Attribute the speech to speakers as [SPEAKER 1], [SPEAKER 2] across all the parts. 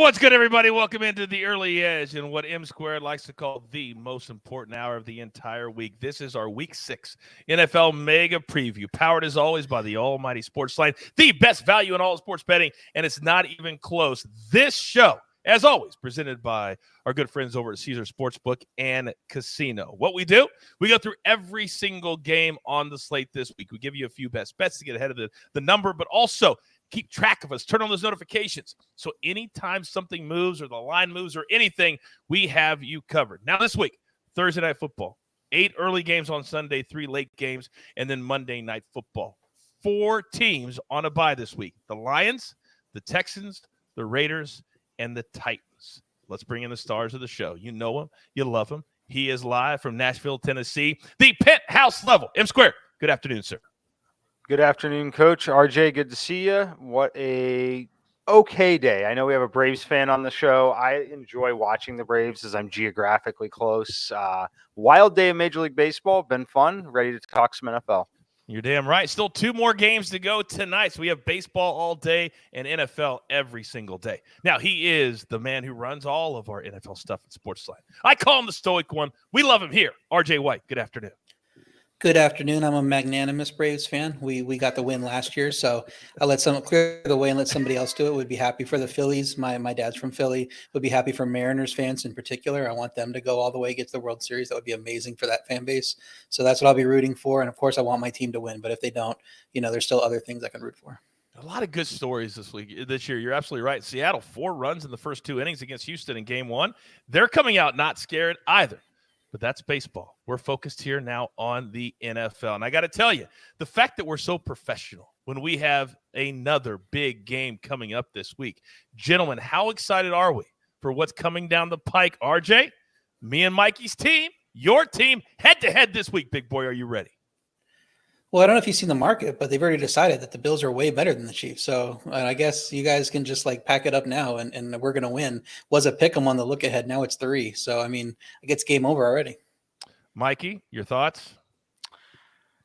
[SPEAKER 1] What's good, everybody? Welcome into the early edge and what M Squared likes to call the most important hour of the entire week. This is our Week 6 NFL Mega Preview, powered as always by the almighty SportsLine, the best value in all sports betting, and it's not even close. This show, as always, presented by our good friends over at Caesars Sportsbook and Casino. What we do, we go through every single game on the slate this week. We give you a few best bets to get ahead of the number, but also keep track of us. Turn on those notifications. So anytime something moves or the line moves or anything, we have you covered. Now this week, Thursday Night Football. 8 early games on Sunday, 3 late games, and then Monday Night Football. 4 teams on a bye this week. The Lions, the Texans, the Raiders, and the Titans. Let's bring in the stars of the show. You know him. You love him. He is live from Nashville, Tennessee, the penthouse level. M Square, good afternoon, sir.
[SPEAKER 2] Good afternoon, Coach. RJ, good to see you. What a okay day. I know we have a Braves fan on the show. I enjoy watching the Braves as I'm geographically close. Wild day of Major League Baseball. Been fun. Ready to talk some NFL.
[SPEAKER 1] You're damn right. Still 2 more games to go tonight. So we have baseball all day and NFL every single day. Now, he is the man who runs all of our NFL stuff at SportsLine. I call him the stoic one. We love him here. RJ White, good afternoon.
[SPEAKER 3] Good afternoon. I'm a magnanimous Braves fan. We got the win last year, so I let someone clear the way and let somebody else do it. Would be happy for the Phillies. My dad's from Philly. Would be happy for Mariners fans in particular. I want them to go all the way, get to the World Series. That would be amazing for that fan base. So that's what I'll be rooting for. And of course, I want my team to win. But if they don't, there's still other things I can root for.
[SPEAKER 1] A lot of good stories this year. You're absolutely right. Seattle, 4 runs in the first 2 innings against Houston in Game 1. They're coming out not scared either. But that's baseball. We're focused here now on the NFL. And I got to tell you, the fact that we're so professional when we have another big game coming up this week. Gentlemen, how excited are we for what's coming down the pike? RJ, me and Mikey's team, your team, head-to-head this week. Big boy, are you ready?
[SPEAKER 3] Well, I don't know if you've seen the market, but they've already decided that the Bills are way better than the Chiefs. So I guess you guys can just pack it up now and we're going to win. Was a pick 'em on the look ahead. Now it's 3. So, I guess game over already.
[SPEAKER 1] Mikey, your thoughts?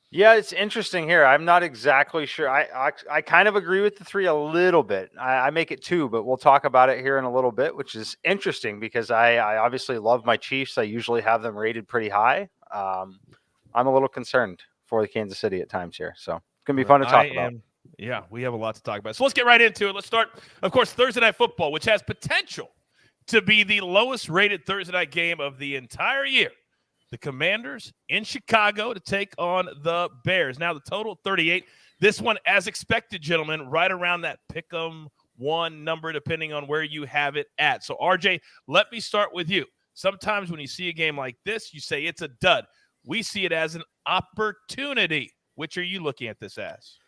[SPEAKER 2] Yeah, it's interesting here. I'm not exactly sure. I kind of agree with the 3 a little bit. I make it 2, but we'll talk about it here in a little bit, which is interesting because I obviously love my Chiefs. I usually have them rated pretty high. I'm a little concerned for the Kansas City at times here. So it's going to be fun to talk about.
[SPEAKER 1] Yeah, we have a lot to talk about. So let's get right into it. Let's start, of course, Thursday Night Football, which has potential to be the lowest rated Thursday night game of the entire year. The Commanders in Chicago to take on the Bears. Now the total 38. This one, as expected, gentlemen, right around that pick-em 1 number, depending on where you have it at. So, RJ, let me start with you. Sometimes when you see a game like this, you say it's a dud. We see it as an opportunity. Which are you looking at this as?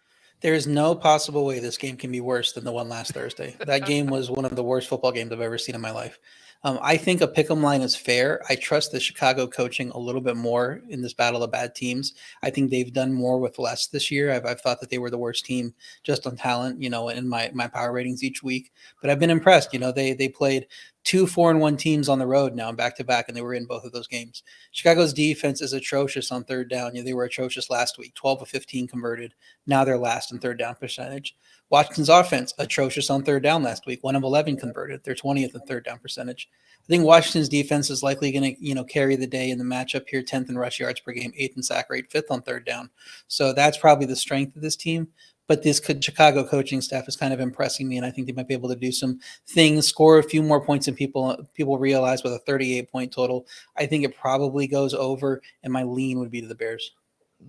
[SPEAKER 3] There is no possible way this game can be worse than the one last Thursday. That game was one of the worst football games I've ever seen in my life. I think a pick'em line is fair. I trust the Chicago coaching a little bit more in this battle of bad teams. I think they've done more with less this year. I've thought that they were the worst team just on talent, in my power ratings each week. But I've been impressed. They played 2 4-1 teams on the road now back to back, and they were in both of those games. Chicago's defense is atrocious on third down. They were atrocious last week, 12 of 15 converted. Now they're last in third down percentage. Washington's offense, atrocious on third down last week, 1 of 11 converted. They're 20th in third down percentage. I think Washington's defense is likely going to, carry the day in the matchup here, 10th in rush yards per game, 8th in sack rate, 5th on third down. So that's probably the strength of this team. But this Chicago coaching staff is kind of impressing me, and I think they might be able to do some things, score a few more points than people realize with a 38-point total. I think it probably goes over, and my lean would be to the Bears.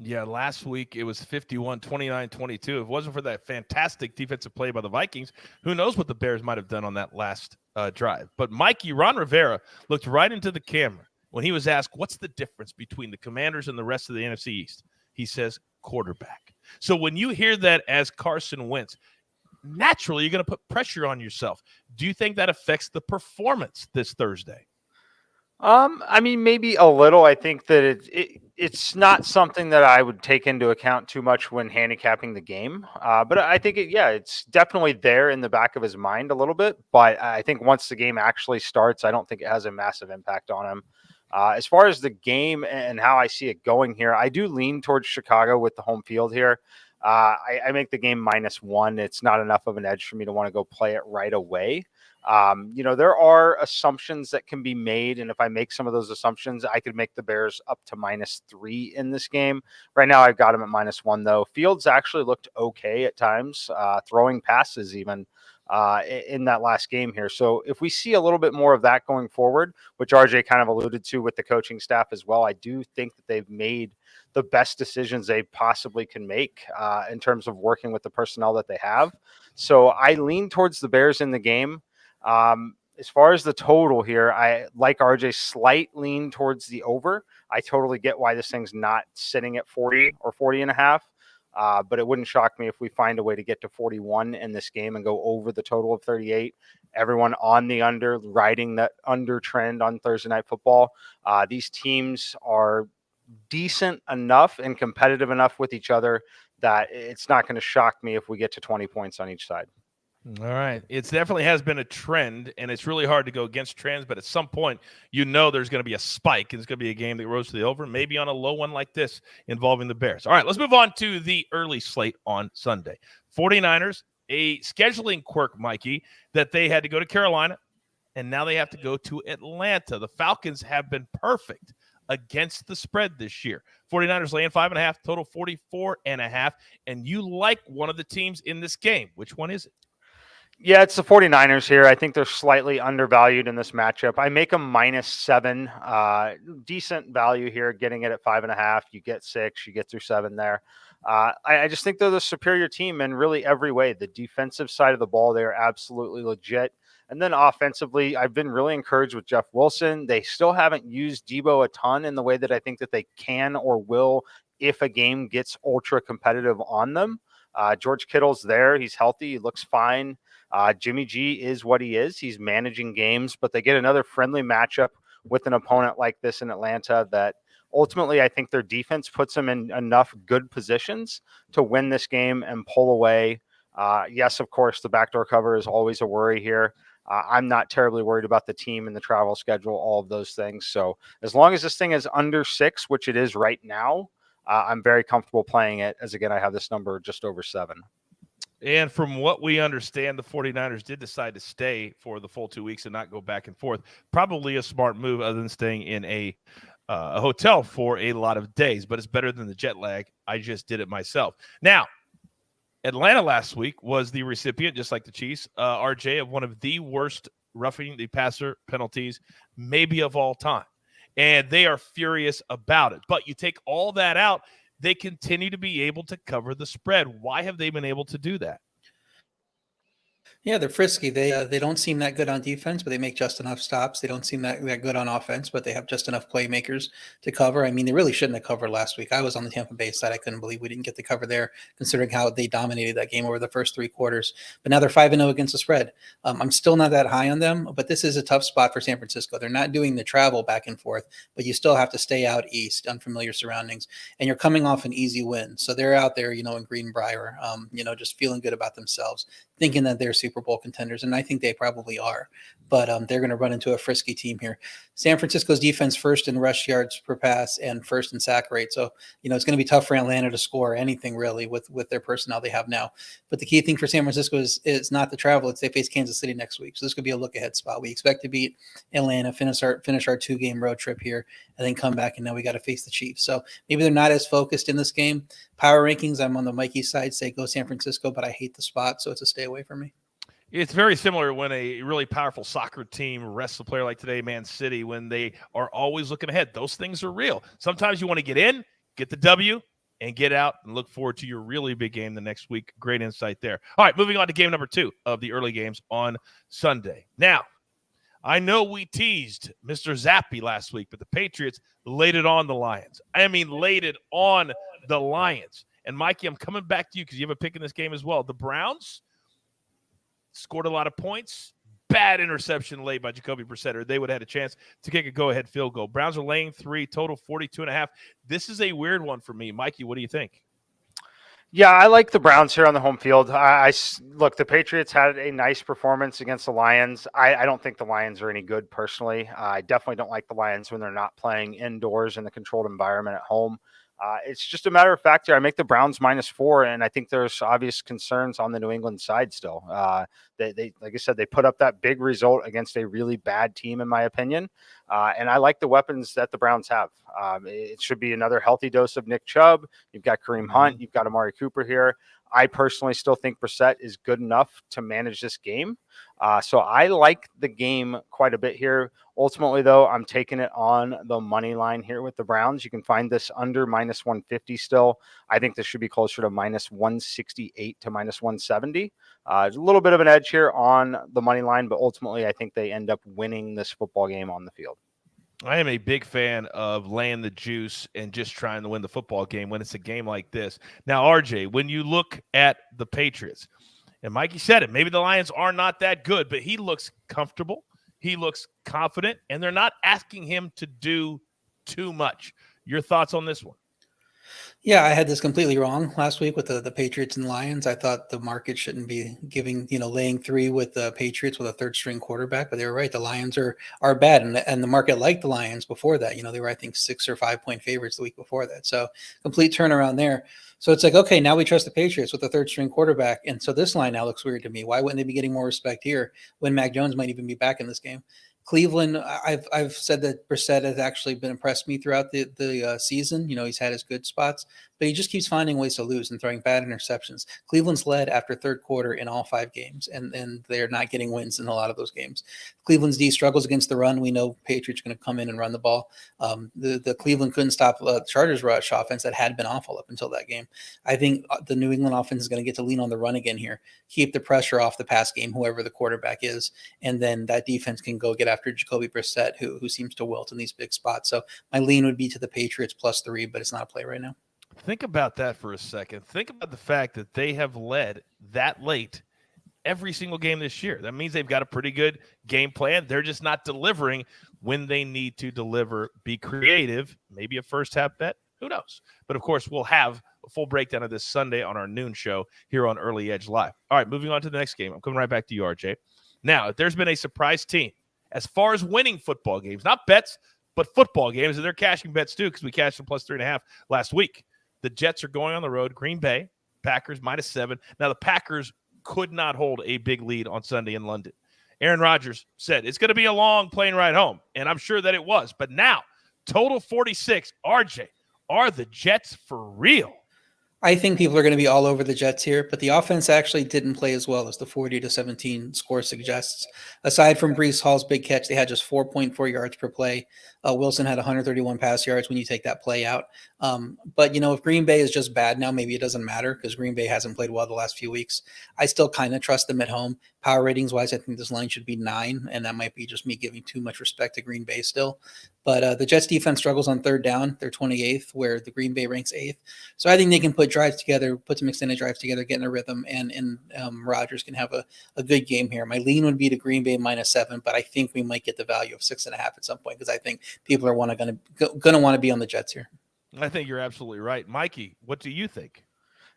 [SPEAKER 1] Yeah, last week it was 51, 29, 22. If it wasn't for that fantastic defensive play by the Vikings, who knows what the Bears might have done on that last drive. But Mikey, Ron Rivera looked right into the camera when he was asked, what's the difference between the Commanders and the rest of the NFC East? He says, quarterback. So when you hear that as Carson Wentz, naturally you're going to put pressure on yourself. Do you think that affects the performance this Thursday?
[SPEAKER 2] Maybe a little. I think that it's not something that I would take into account too much when handicapping the game. But I think it's definitely there in the back of his mind a little bit. But I think once the game actually starts, I don't think it has a massive impact on him. As far as the game and how I see it going here, I do lean towards Chicago with the home field here. I make the game -1. It's not enough of an edge for me to want to go play it right away. There are assumptions that can be made, and if I make some of those assumptions, I could make the Bears up to -3 in this game. Right now, I've got them at -1, though. Fields actually looked okay at times, throwing passes even in that last game here. So if we see a little bit more of that going forward, which RJ kind of alluded to with the coaching staff as well, I do think that they've made the best decisions they possibly can make in terms of working with the personnel that they have. So I lean towards the Bears in the game. As far as the total here, I like RJ's slight lean towards the over. I totally get why this thing's not sitting at 40 or 40 and a half. But it wouldn't shock me if we find a way to get to 41 in this game and go over the total of 38. Everyone on the under, riding that under trend on Thursday Night Football. These teams are decent enough and competitive enough with each other that it's not going to shock me if we get to 20 points on each side.
[SPEAKER 1] All right. It definitely has been a trend, and it's really hard to go against trends, but at some point, there's going to be a spike, and it's going to be a game that goes to the over, maybe on a low one like this involving the Bears. All right, let's move on to the early slate on Sunday. 49ers, a scheduling quirk, Mikey, that they had to go to Carolina, and now they have to go to Atlanta. The Falcons have been perfect against the spread this year. 49ers laying 5.5, total 44.5, and you like one of the teams in this game. Which one is it?
[SPEAKER 2] Yeah, it's the 49ers here. I think they're slightly undervalued in this matchup. I make them -7. Decent value here, getting it at 5.5. You get 6, you get through 7 there. I just think they're the superior team in really every way. The defensive side of the ball, they are absolutely legit. And then offensively, I've been really encouraged with Jeff Wilson. They still haven't used Debo a ton in the way that I think that they can or will if a game gets ultra competitive on them. George Kittle's there. He's healthy. He looks fine. Jimmy G is what he is. He's managing games, but they get another friendly matchup with an opponent like this in Atlanta that ultimately I think their defense puts them in enough good positions to win this game and pull away. Yes, of course, the backdoor cover is always a worry here. I'm not terribly worried about the team and the travel schedule, all of those things. So as long as this thing is under 6, which it is right now, I'm very comfortable playing it, as again, I have this number just over 7.
[SPEAKER 1] And from what we understand, the 49ers did decide to stay for the full 2 weeks and not go back and forth. Probably a smart move other than staying in a hotel for a lot of days, but it's better than the jet lag. I just did it myself. Now, Atlanta last week was the recipient, just like the Chiefs, RJ, of one of the worst roughing the passer penalties maybe of all time. And they are furious about it. But you take all that out, they continue to be able to cover the spread. Why have they been able to do that?
[SPEAKER 3] Yeah, they're frisky. They don't seem that good on defense, but they make just enough stops. They don't seem that good on offense, but they have just enough playmakers to cover. I mean, they really shouldn't have covered last week. I was on the Tampa Bay side. I couldn't believe we didn't get the cover there, considering how they dominated that game over the first 3 quarters. But now they're 5-0 against the spread. I'm still not that high on them, but this is a tough spot for San Francisco. They're not doing the travel back and forth, but you still have to stay out east, unfamiliar surroundings, and you're coming off an easy win. So they're out there, in Greenbrier, just feeling good about themselves, thinking that they're Super Bowl contenders, and I think they probably are. But they're going to run into a frisky team here. San Francisco's defense first in rush yards per pass and first in sack rate. So, it's going to be tough for Atlanta to score anything really with their personnel they have now. But the key thing for San Francisco is not the travel. It's they face Kansas City next week. So this could be a look-ahead spot. We expect to beat Atlanta, finish our 2-game road trip here, and then come back, and now we got to face the Chiefs. So maybe they're not as focused in this game. Power rankings, I'm on the Mikey side, say go San Francisco, but I hate the spot, so it's a stay away from me.
[SPEAKER 1] It's very similar when a really powerful soccer team rests a player like today, Man City, when they are always looking ahead. Those things are real. Sometimes you want to get in, get the W, and get out and look forward to your really big game the next week. Great insight there. All right, moving on to game number 2 of the early games on Sunday. Now, I know we teased Mr. Zappy last week, but the Patriots laid it on the Lions. Laid it on the Lions. And, Mikey, I'm coming back to you because you have a pick in this game as well. The Browns scored a lot of points. Bad interception late by Jacoby Brissett, or they would have had a chance to kick a go-ahead field goal. Browns are laying 3, total 42.5. This is a weird one for me. Mikey, what do you think?
[SPEAKER 2] Yeah, I like the Browns here on the home field. Look, the Patriots had a nice performance against the Lions. I don't think the Lions are any good personally. I definitely don't like the Lions when they're not playing indoors in the controlled environment at home. It's just a matter of fact here. I make the Browns -4, and I think there's obvious concerns on the New England side still. They like I said, they put up that big result against a really bad team, in my opinion. And I like the weapons that the Browns have. It should be another healthy dose of Nick Chubb. You've got Kareem Hunt. You've got Amari Cooper here. I personally still think Brissett is good enough to manage this game. So I like the game quite a bit here. Ultimately, though, I'm taking it on the money line here with the Browns. You can find this under -150 still. I think this should be closer to -168 to -170. There's a little bit of an edge here on the money line, but ultimately I think they end up winning this football game on the field.
[SPEAKER 1] I am a big fan of laying the juice and just trying to win the football game when it's a game like this. Now, RJ, when you look at the Patriots, and Mikey said it, maybe the Lions are not that good, but he looks comfortable. He looks confident, and they're not asking him to do too much. Your thoughts on this one?
[SPEAKER 3] Yeah, I had this completely wrong last week with the Patriots and Lions. I thought the market shouldn't be giving, laying 3 with the Patriots with a third string quarterback, but they were right. The Lions are bad, and the market liked the Lions before that. They were, I think, 6 or 5 point favorites the week before that. So complete turnaround there. So it's like, okay, now we trust the Patriots with a third string quarterback. And so this line now looks weird to me. Why wouldn't they be getting more respect here when Mac Jones might even be back in this game? Cleveland, I've said that Brissett has actually been impressed me throughout the season. He's had his good spots, but he just keeps finding ways to lose and throwing bad interceptions. Cleveland's led after third quarter in all 5 games, and they're not getting wins in a lot of those games. Cleveland's D struggles against the run. We know Patriots are going to come in and run the ball. The Cleveland couldn't stop Chargers rush offense that had been awful up until that game. I think the New England offense is going to get to lean on the run again here, keep the pressure off the pass game, whoever the quarterback is, and then that defense can go get after Jacoby Brissett, who seems to wilt in these big spots. So my lean would be to the Patriots +3, but it's not a play right now.
[SPEAKER 1] Think about that for a second. Think about the fact that they have led that late every single game this year. That means they've got a pretty good game plan. They're just not delivering when they need to deliver. Be creative, maybe a first half bet. Who knows? But, of course, we'll have a full breakdown of this Sunday on our noon show here on Early Edge Live. All right, moving on to the next game. I'm coming right back to you, RJ. Now, if there's been a surprise team as far as winning football games, not bets, but football games, and they're cashing bets too because we cashed them +3.5 last week. The Jets are going on the road. Green Bay, Packers -7. Now, the Packers could not hold a big lead on Sunday in London. Aaron Rodgers said it's going to be a long plane ride home, and I'm sure that it was. But now, total 46. RJ, are the Jets for real?
[SPEAKER 3] I think people are going to be all over the Jets here, but the offense actually didn't play as well as the 40-17 score suggests. Aside from Breece Hall's big catch, they had just 4.4 yards per play. Wilson had 131 pass yards when you take that play out. But, if Green Bay is just bad now, maybe it doesn't matter because Green Bay hasn't played well the last few weeks. I still kind of trust them at home. Power ratings wise, I think this line should be 9, and that might be just me giving too much respect to Green Bay still. But the Jets defense struggles on third down. They're 28th, where the Green Bay ranks 8th. So I think they can put drives together, put some extended drives together, get in a rhythm, and Rodgers can have a good game here. My lean would be to Green Bay -7, but I think we might get the value of 6.5 at some point because I think people are going to want to be on the Jets here.
[SPEAKER 1] I think you're absolutely right. Mikey, what do you think?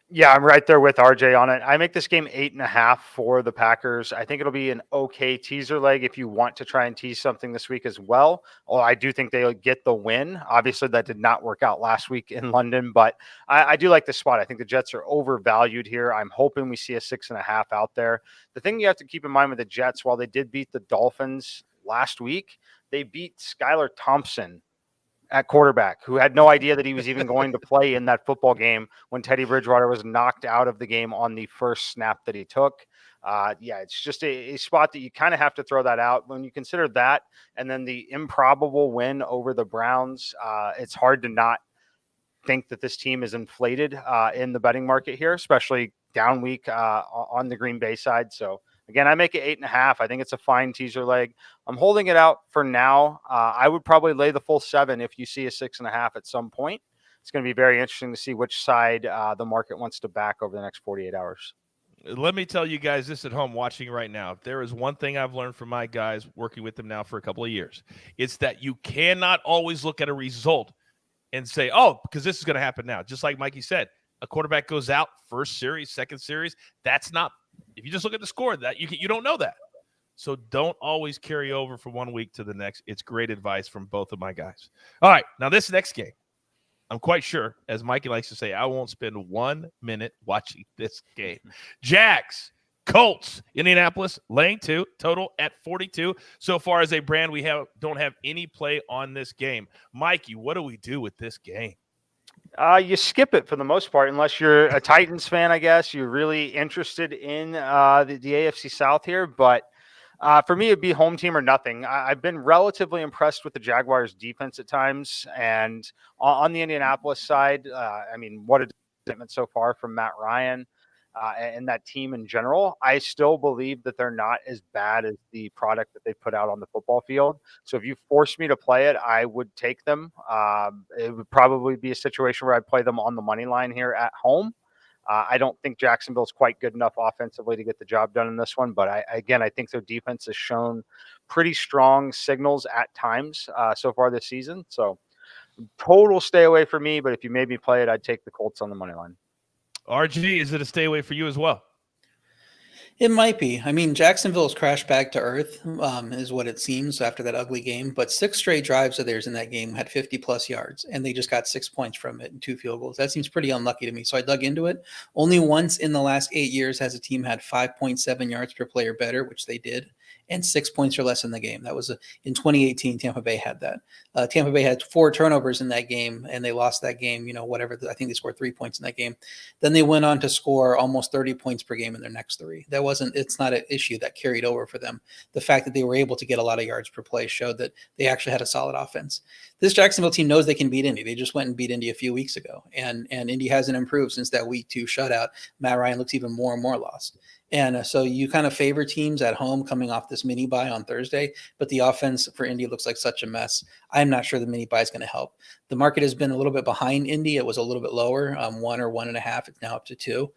[SPEAKER 2] Yeah, I'm right there with RJ on it. I make this game 8.5 for the Packers. I think it'll be an okay teaser leg if you want to try and tease something this week as well. Well, I do think they'll get the win. Obviously, that did not work out last week in London, but I do like this spot. I think the Jets are overvalued here. I'm hoping we see a 6.5 out there. The thing you have to keep in mind with the Jets, while they did beat the Dolphins last week, they beat Skylar Thompson at quarterback, who had no idea that he was even going to play in that football game when Teddy Bridgewater was knocked out of the game on the first snap that he took. It's just a spot that you kind of have to throw that out. When you consider that and then the improbable win over the Browns, it's hard to not think that this team is inflated in the betting market here, especially down week on the Green Bay side. So again, I make it 8.5. I think it's a fine teaser leg. I'm holding it out for now. I would probably lay the full 7 if you see a 6.5 at some point. It's going to be very interesting to see which side the market wants to back over the next 48 hours.
[SPEAKER 1] Let me tell you guys this at home watching right now. If there is one thing I've learned from my guys working with them now for a couple of years, it's that you cannot always look at a result and say, oh, because this is going to happen now. Just like Mikey said, a quarterback goes out first series, second series. That's not – if you just look at the score, that you don't know that. So don't always carry over from one week to the next. It's great advice from both of my guys. All right, now this next game, I'm quite sure, as Mikey likes to say, I won't spend 1 minute watching this game. Jags, Colts, Indianapolis, laying 2, total at 42. So far as a brand, we don't have any play on this game. Mikey, what do we do with this game?
[SPEAKER 2] You skip it for the most part, unless you're a Titans fan, I guess. You're really interested in the AFC South here. But for me, it'd be home team or nothing. I've been relatively impressed with the Jaguars' defense at times. And on the Indianapolis side, what a commitment so far from Matt Ryan and that team in general. I still believe that they're not as bad as the product that they put out on the football field. So if you forced me to play it, I would take them. It would probably be a situation where I'd play them on the money line here at home. I don't think Jacksonville's quite good enough offensively to get the job done in this one. But I think their defense has shown pretty strong signals at times so far this season. So total stay away for me. But if you made me play it, I'd take the Colts on the money line.
[SPEAKER 1] RG, is it a stay away for you as well?
[SPEAKER 3] It might be. I mean, Jacksonville's crashed back to earth, is what it seems after that ugly game. But 6 straight drives of theirs in that game had 50-plus yards, and they just got 6 points from it and 2 field goals. That seems pretty unlucky to me. So I dug into it. Only once in the last 8 years has a team had 5.7 yards per play or better, which they did, and 6 points or less in the game. That was in 2018. Tampa Bay had that. Tampa Bay had 4 turnovers in that game, and they lost that game. I think they scored 3 points in that game. Then they went on to score almost 30 points per game in their next 3. It's not an issue that carried over for them. The fact that they were able to get a lot of yards per play showed that they actually had a solid offense. This Jacksonville team knows they can beat Indy. They just went and beat Indy a few weeks ago, and Indy hasn't improved since that week 2 shutout. Matt Ryan looks even more and more lost. And so you kind of favor teams at home coming off this mini bye on Thursday, but the offense for Indy looks like such a mess. I'm not sure the mini bye is going to help. The market has been a little bit behind Indy. It was a little bit lower, 1 or 1.5. It's now up to 2.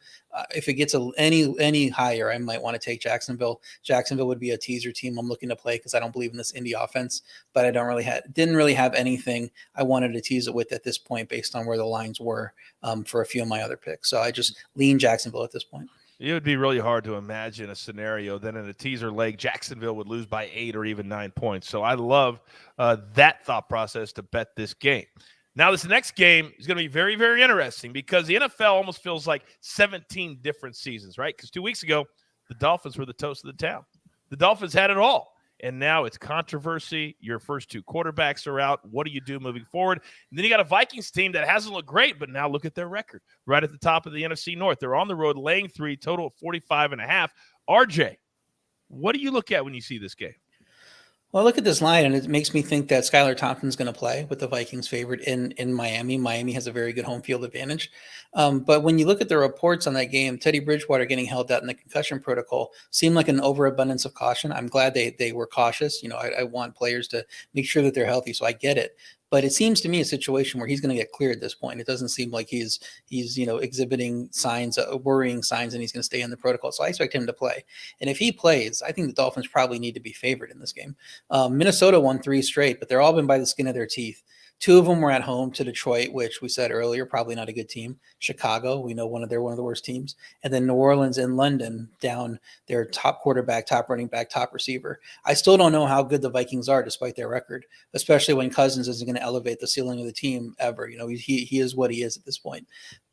[SPEAKER 3] If it gets any higher, I might want to take Jacksonville. Jacksonville would be a teaser team I'm looking to play because I don't believe in this Indy offense, but I didn't really have anything I wanted to tease it with at this point based on where the lines were for a few of my other picks. So I just lean Jacksonville at this point.
[SPEAKER 1] It would be really hard to imagine a scenario that in a teaser leg, Jacksonville would lose by 8 or even 9 points. So I love that thought process to bet this game. Now, this next game is going to be very, very interesting because the NFL almost feels like 17 different seasons, right? Because 2 weeks ago, the Dolphins were the toast of the town. The Dolphins had it all. And now it's controversy. Your first 2 quarterbacks are out. What do you do moving forward? And then you got a Vikings team that hasn't looked great, but now look at their record. Right at the top of the NFC North. They're on the road laying 3, total of 45.5. RJ, what do you look at when you see this game?
[SPEAKER 3] Well, I look at this line, and it makes me think that Skylar Thompson's going to play with the Vikings favorite in Miami. Miami has a very good home field advantage. But when you look at the reports on that game, Teddy Bridgewater getting held out in the concussion protocol seemed like an overabundance of caution. I'm glad they were cautious. I want players to make sure that they're healthy, so I get it. But it seems to me a situation where he's going to get cleared at this point. It doesn't seem like he's exhibiting signs, worrying signs, and he's going to stay in the protocol. So I expect him to play. And if he plays, I think the Dolphins probably need to be favored in this game. Minnesota won 3 straight, but they're all been by the skin of their teeth. 2 of them were at home to Detroit, which we said earlier, probably not a good team. Chicago, we know they're one of the worst teams. And then New Orleans and London down their top quarterback, top running back, top receiver. I still don't know how good the Vikings are despite their record, especially when Cousins isn't going to elevate the ceiling of the team ever. He is what he is at this point.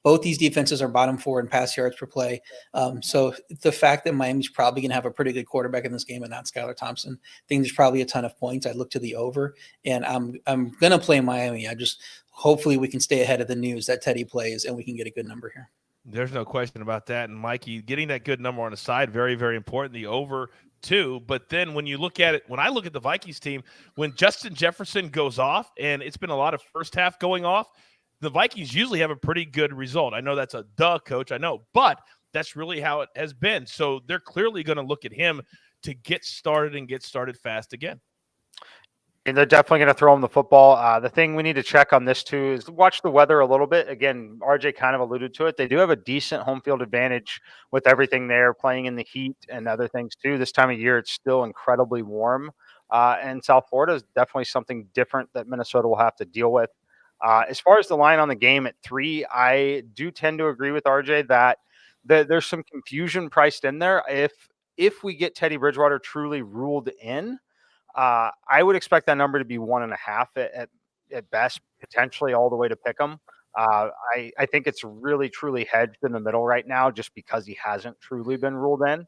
[SPEAKER 3] Both these defenses are bottom 4 in pass yards per play. So the fact that Miami's probably going to have a pretty good quarterback in this game and not Skylar Thompson, I think there's probably a ton of points. I look to the over, and I'm going to play Miami. Hopefully we can stay ahead of the news that Teddy plays and we can get a good number here.
[SPEAKER 1] There's no question about that. And Mikey, getting that good number on the side, very, very important. The over 2. But then when you look at it, when I look at the Vikings team, when Justin Jefferson goes off, and it's been a lot of first half going off, the Vikings usually have a pretty good result. I know that's a duh, coach. I know, but that's really how it has been. So they're clearly going to look at him to get started and get started fast again.
[SPEAKER 2] And they're definitely going to throw him the football. The thing we need to check on this too is watch the weather a little bit. Again, RJ kind of alluded to it. They do have a decent home field advantage with everything there, playing in the heat and other things too. This time of year, it's still incredibly warm. And South Florida is definitely something different that Minnesota will have to deal with. As far as the line on the game at 3, I do tend to agree with RJ that there's some confusion priced in there. If we get Teddy Bridgewater truly ruled in, I would expect that number to be 1.5 at best, potentially all the way to pick 'em. I think it's really, truly hedged in the middle right now just because he hasn't truly been ruled in.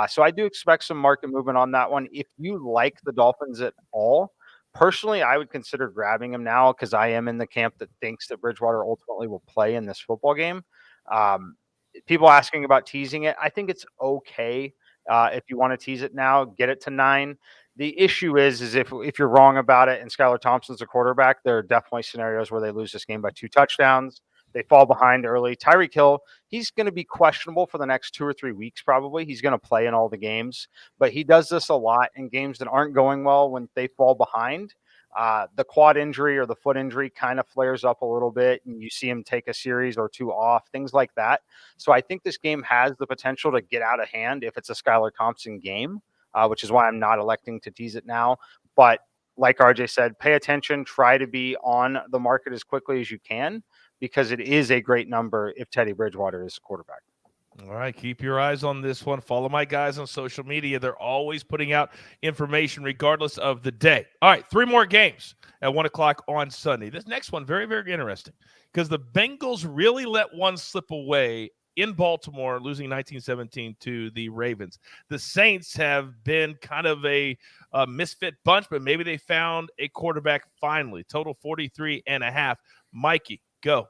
[SPEAKER 2] So I do expect some market movement on that one. If you like the Dolphins at all, personally, I would consider grabbing him now because I am in the camp that thinks that Bridgewater ultimately will play in this football game. Um, People asking about teasing it. I think it's okay if you want to tease it now, get it to 9. The issue is if you're wrong about it and Skylar Thompson's a quarterback, there are definitely scenarios where they lose this game by 2 touchdowns. They fall behind early. Tyreek Hill, he's going to be questionable for the next 2 or 3 weeks probably. He's going to play in all the games, but he does this a lot in games that aren't going well when they fall behind. The quad injury or the foot injury kind of flares up a little bit, and you see him take a series or 2 off, things like that. So I think this game has the potential to get out of hand if it's a Skylar Thompson game, which is why I'm not electing to tease it now. But like RJ said, pay attention, try to be on the market as quickly as you can because it is a great number if Teddy Bridgewater is quarterback.
[SPEAKER 1] All right, keep your eyes on this one. Follow my guys on social media. They're always putting out information regardless of the day. All right, 3 more games at 1 o'clock on Sunday. This next one, very, very interesting because the Bengals really let one slip away in Baltimore, losing 19-17 to the Ravens. The Saints have been kind of a misfit bunch, but maybe they found a quarterback finally. Total 43.5. Mikey, go.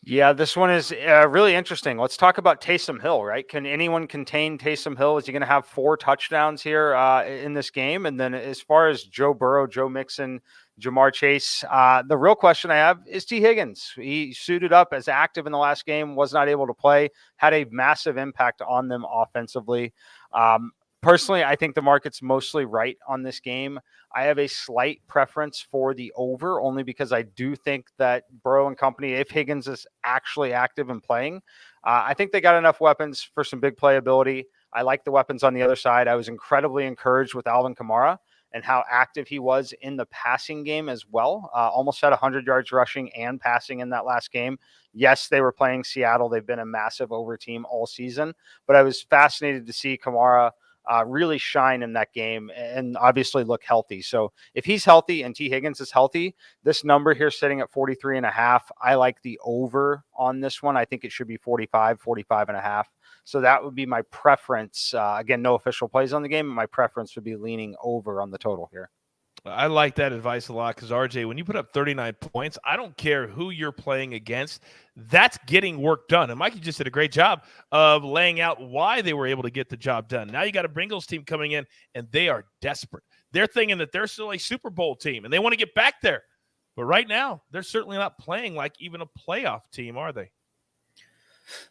[SPEAKER 2] Yeah, this one is really interesting. Let's talk about Taysom Hill, right? Can anyone contain Taysom Hill? Is he going to have 4 touchdowns here in this game? And then as far as Joe Burrow, Joe Mixon, Jamar Chase, the real question I have is T. Higgins. He suited up as active in the last game, was not able to play, had a massive impact on them offensively. Personally, I think the market's mostly right on this game. I have a slight preference for the over only because I do think that Burrow and company, if Higgins is actually active and playing, I think they got enough weapons for some big playability. I like the weapons on the other side. I was incredibly encouraged with Alvin Kamara and how active he was in the passing game as well. Almost had 100 yards rushing and passing in that last game. Yes, they were playing Seattle. They've been a massive over team all season, but I was fascinated to see Kamara really shine in that game and obviously look healthy. So if he's healthy and T. Higgins is healthy, this number here sitting at 43.5, I like the over on this one. I think it should be 45.5. So that would be my preference. Again, no official plays on the game. My preference would be leaning over on the total here.
[SPEAKER 1] I like that advice a lot because, RJ, when you put up 39 points, I don't care who you're playing against. That's getting work done. And Mikey just did a great job of laying out why they were able to get the job done. Now you got a Bengals team coming in, and they are desperate. They're thinking that they're still a Super Bowl team, and they want to get back there. But right now, they're certainly not playing like even a playoff team, are they?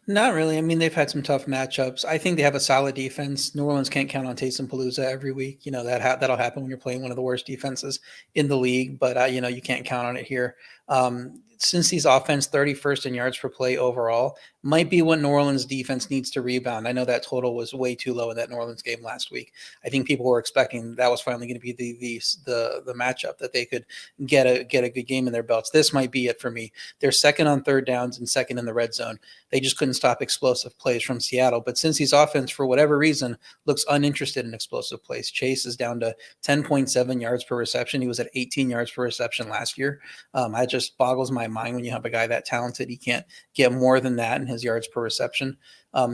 [SPEAKER 3] Not really. I mean, they've had some tough matchups. I think they have a solid defense. New Orleans can't count on Taysom Palooza every week. You know, that'll happen when you're playing one of the worst defenses in the league, but you know, you can't count on it here. Cincy's offense, 31st in yards per play overall, might be what New Orleans defense needs to rebound. I know that total was way too low in that New Orleans game last week. I think people were expecting that was finally going to be the matchup that they could get a good game in their belts. This might be it for me. They're second on 3rd downs and second in the red zone. They just couldn't stop explosive plays from Seattle. But Cincy's offense, for whatever reason, looks uninterested in explosive plays. Chase is down to 10.7 yards per reception. He was at 18 yards per reception last year. That just boggles my mind when you have a guy that talented. He can't get more than that in his yards per reception.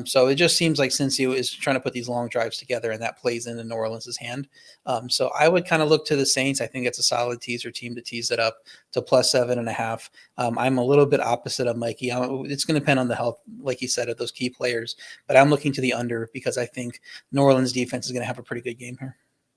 [SPEAKER 3] So it just seems like Cincy is trying to put these long drives together, and that plays into New Orleans' hand. So I would kind of look to the Saints. I think it's a solid teaser team to tease it up to +7.5. I'm a little bit opposite of Mikey. It's going to depend on the health, like he said, of those key players. But I'm looking to the under because I think New Orleans' defense is going to have a pretty good game here.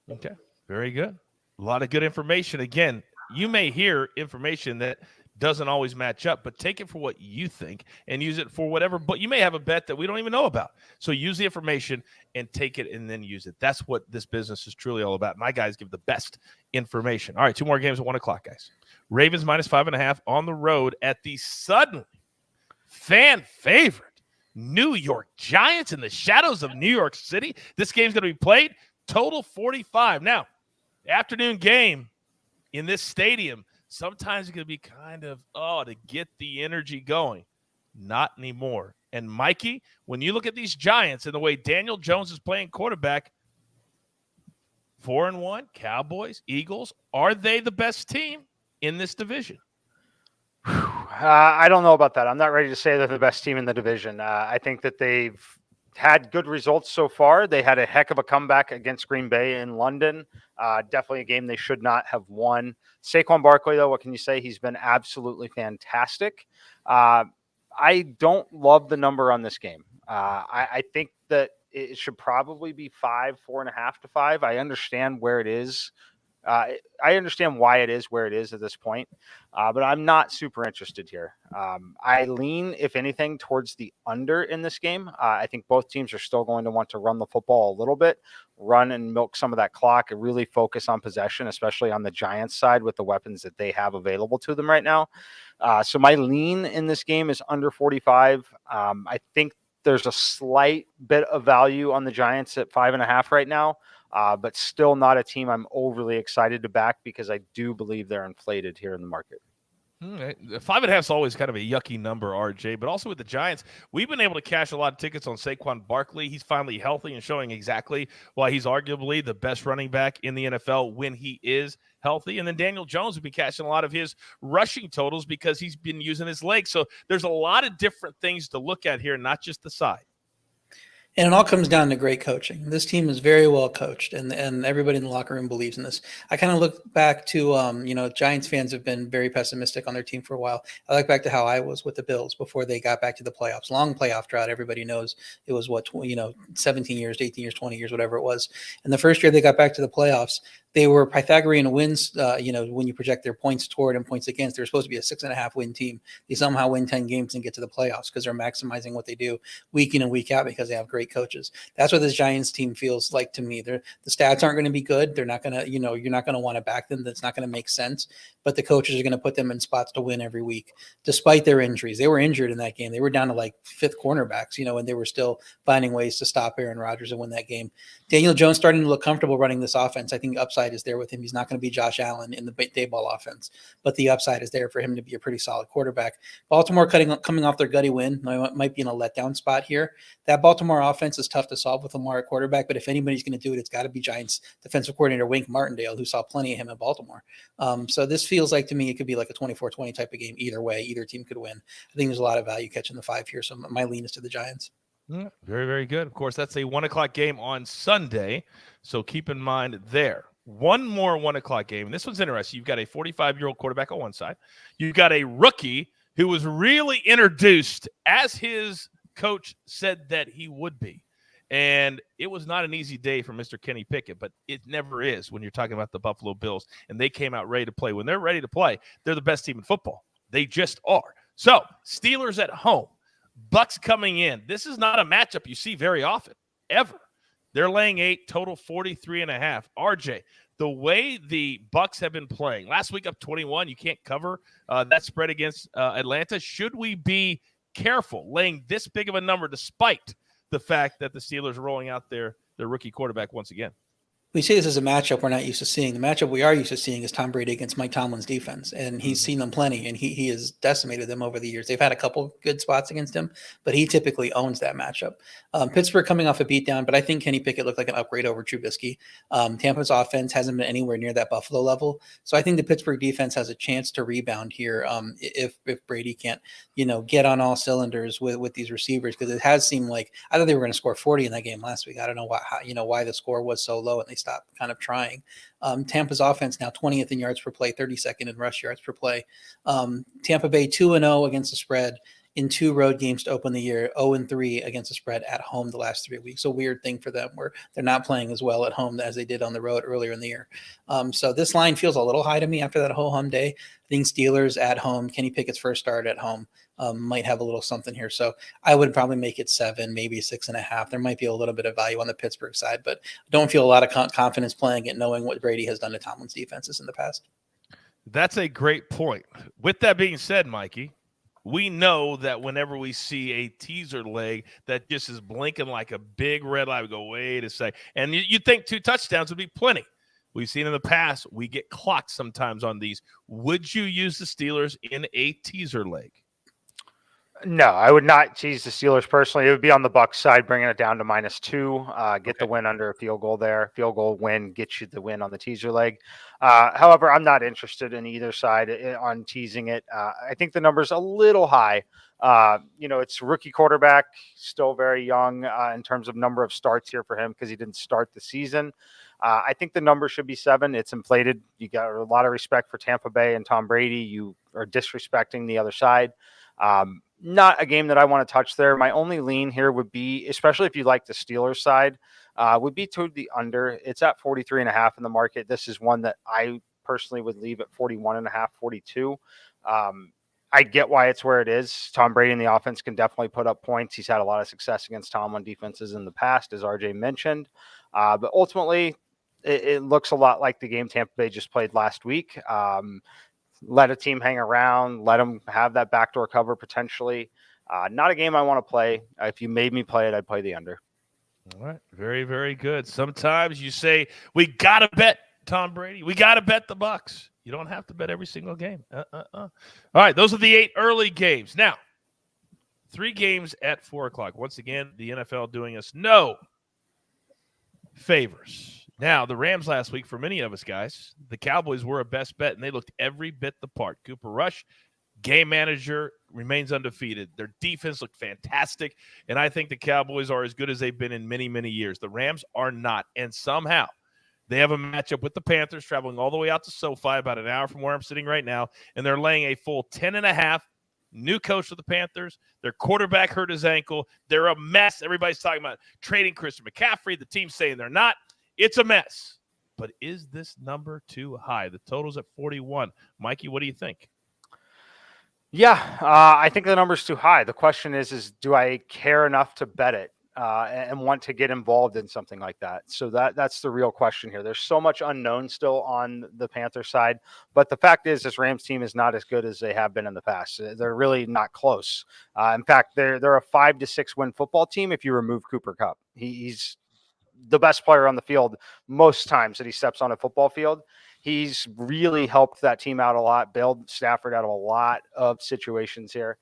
[SPEAKER 1] Okay, very good. A lot of good information. Again, you may hear information that doesn't always match up, but take it for what you think and use it for whatever. But you may have a bet that we don't even know about. So use the information and take it and then use it. That's what this business is truly all about. My guys give the best information. All right, 2 more games at 1 o'clock, guys. Ravens -5.5 on the road at the suddenly fan favorite New York Giants in the shadows of New York City. This game's going to be played total 45. Now, afternoon game in this stadium, sometimes it's going to be kind of, to get the energy going. Not anymore. And Mikey, when you look at these Giants and the way Daniel Jones is playing quarterback, 4-1, Cowboys, Eagles, are they the best team in this division?
[SPEAKER 2] I don't know about that. I'm not ready to say they're the best team in the division. I think that they've had good results so far. They had a heck of a comeback against Green Bay in London. Definitely a game they should not have won. Saquon Barkley, though, what can you say? He's been absolutely fantastic. I don't love the number on this game. I think that it should probably be 4.5 to 5. I understand where it is. I understand why it is where it is at this point, but I'm not super interested here. I lean, if anything, towards the under in this game. I think both teams are still going to want to run the football a little bit, run and milk some of that clock, and really focus on possession, especially on the Giants side with the weapons that they have available to them right now. So my lean in this game is under 45. I think there's a slight bit of value on the Giants at 5.5 right now. But still not a team I'm overly excited to back because I do believe they're inflated here in the market.
[SPEAKER 1] 5.5 is always kind of a yucky number, RJ, but also with the Giants, we've been able to cash a lot of tickets on Saquon Barkley. He's finally healthy and showing exactly why he's arguably the best running back in the NFL when he is healthy. And then Daniel Jones will be cashing a lot of his rushing totals because he's been using his legs. So there's a lot of different things to look at here, not just the side.
[SPEAKER 3] And it all comes down to great coaching. This team is very well coached, and everybody in the locker room believes in this. I kind of look back to, Giants fans have been very pessimistic on their team for a while. I look back to how I was with the Bills before they got back to the playoffs. Long playoff drought. Everybody knows it was 17 years, 18 years, 20 years, whatever it was. And the first year they got back to the playoffs, they were Pythagorean wins. When you project their points toward and points against, they're supposed to be a 6.5 win team. They somehow win 10 games and get to the playoffs because they're maximizing what they do week in and week out because they have great coaches. That's what this Giants team feels like to me. The stats aren't going to be good. They're not going to, you're not going to want to back them. That's not going to make sense. But the coaches are going to put them in spots to win every week, despite their injuries. They were injured in that game. They were down to like fifth cornerbacks, and they were still finding ways to stop Aaron Rodgers and win that game. Daniel Jones starting to look comfortable running this offense. I think upside is there with him. He's not going to be Josh Allen in the Dayball offense, but the upside is there for him to be a pretty solid quarterback. Baltimore coming off their gutty win might be in a letdown spot here. That Baltimore offense is tough to solve with Lamar at quarterback, but if anybody's going to do it, it's got to be Giants defensive coordinator Wink Martindale, who saw plenty of him in Baltimore. So this feels like to me it could be like a 24-20 type of game either way. Either team could win. I think there's a lot of value catching the 5 here, so my lean is to the Giants.
[SPEAKER 1] Very, very good. Of course, that's a 1:00 game on Sunday, so keep in mind there. One more 1:00 game. This one's interesting. You've got a 45-year-old quarterback on one side. You've got a rookie who was really introduced as his coach said that he would be. And it was not an easy day for Mr. Kenny Pickett, but it never is when you're talking about the Buffalo Bills. And they came out ready to play. When they're ready to play, they're the best team in football. They just are. So, Steelers at home. Bucks coming in. This is not a matchup you see very often, ever. They're laying 8, total 43.5. RJ, the way the Bucks have been playing, last week up 21, you can't cover that spread against Atlanta. Should we be careful laying this big of a number despite the fact that the Steelers are rolling out their rookie quarterback once again?
[SPEAKER 3] We say this is a matchup we're not used to seeing. The matchup we are used to seeing is Tom Brady against Mike Tomlin's defense, and he's seen them plenty, and he has decimated them over the years. They've had a couple good spots against him, but he typically owns that matchup. Pittsburgh coming off a beatdown, but I think Kenny Pickett looked like an upgrade over Trubisky. Tampa's offense hasn't been anywhere near that Buffalo level, so I think the Pittsburgh defense has a chance to rebound here if Brady can't, get on all cylinders with these receivers, because it has seemed like I thought they were going to score 40 in that game last week. I don't know why the score was so low, and they stopped kind of trying. Tampa's offense now 20th in yards per play, 32nd in rush yards per play. Tampa Bay 2-0 against the spread in 2 road games to open the year, 0-3 against the spread at home the last 3 weeks. A weird thing for them where they're not playing as well at home as they did on the road earlier in the year. So this line feels a little high to me after that ho-hum day. I think Steelers at home, Kenny Pickett's first start at home, might have a little something here. So I would probably make it 7, maybe 6.5. There might be a little bit of value on the Pittsburgh side, but I don't feel a lot of confidence playing it, knowing what Brady has done to Tomlin's defenses in the past.
[SPEAKER 1] That's a great point. With that being said, Mikey, we know that whenever we see a teaser leg that just is blinking like a big red light, we go, wait a sec. And you think 2 touchdowns would be plenty. We've seen in the past, we get clocked sometimes on these. Would you use the Steelers in a teaser leg?
[SPEAKER 2] No, I would not tease the Steelers personally. It would be on the Bucs side, bringing it down to -2. Get the win under a field goal there. Field goal win gets you the win on the teaser leg. However, I'm not interested in either side on teasing it. I think the number's a little high. It's rookie quarterback, still very young in terms of number of starts here for him because he didn't start the season. I think the number should be 7. It's inflated. You got a lot of respect for Tampa Bay and Tom Brady. You are disrespecting the other side. Not a game that I want to touch there. My only lean here would be, especially if you like the Steelers side, would be toward the under. It's at 43.5 in the market. This is one that I personally would leave at 41.5, 42. I get why it's where it is. Tom Brady in the offense can definitely put up points. He's had a lot of success against Tom on defenses in the past, as R.J. mentioned. But ultimately, it looks a lot like the game Tampa Bay just played last week. Let a team hang around, let them have that backdoor cover potentially. Not a game I want to play. If you made me play it, I'd play the under.
[SPEAKER 1] All right. Very, very good. Sometimes you say, we got to bet Tom Brady. We got to bet the Bucs. You don't have to bet every single game. All right. Those are the 8 early games. Now, 3 games at 4 o'clock. Once again, the NFL doing us no favors. Now, the Rams last week, for many of us guys, the Cowboys were a best bet, and they looked every bit the part. Cooper Rush, game manager, remains undefeated. Their defense looked fantastic, and I think the Cowboys are as good as they've been in many, many years. The Rams are not, and somehow they have a matchup with the Panthers traveling all the way out to SoFi, about an hour from where I'm sitting right now, and they're laying a full 10.5. New coach for the Panthers. Their quarterback hurt his ankle. They're a mess. Everybody's talking about trading Christian McCaffrey. The team's saying they're not. It's a mess. But is this number too high? The total's at 41. Mikey, what do you think?
[SPEAKER 2] Yeah, I think the number's too high. The question is do I care enough to bet it and want to get involved in something like that? So that's the real question here. There's so much unknown still on the Panther side, but the fact is this Rams team is not as good as they have been in the past. They're really not close. In fact, they're a 5 to 6 win football team if you remove Cooper Kupp. He's the best player on the field most times that he steps on a football field. He's really helped that team out a lot, bailed Stafford out of a lot of situations here.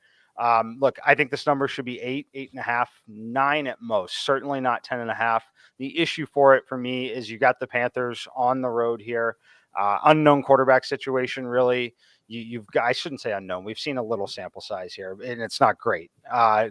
[SPEAKER 2] Look, I think this number should be 8, 8.5, 9 at most, certainly not 10.5. The issue for it for me is you got the Panthers on the road here. Unknown quarterback situation, really. You've got, I shouldn't say unknown. We've seen a little sample size here, and it's not great.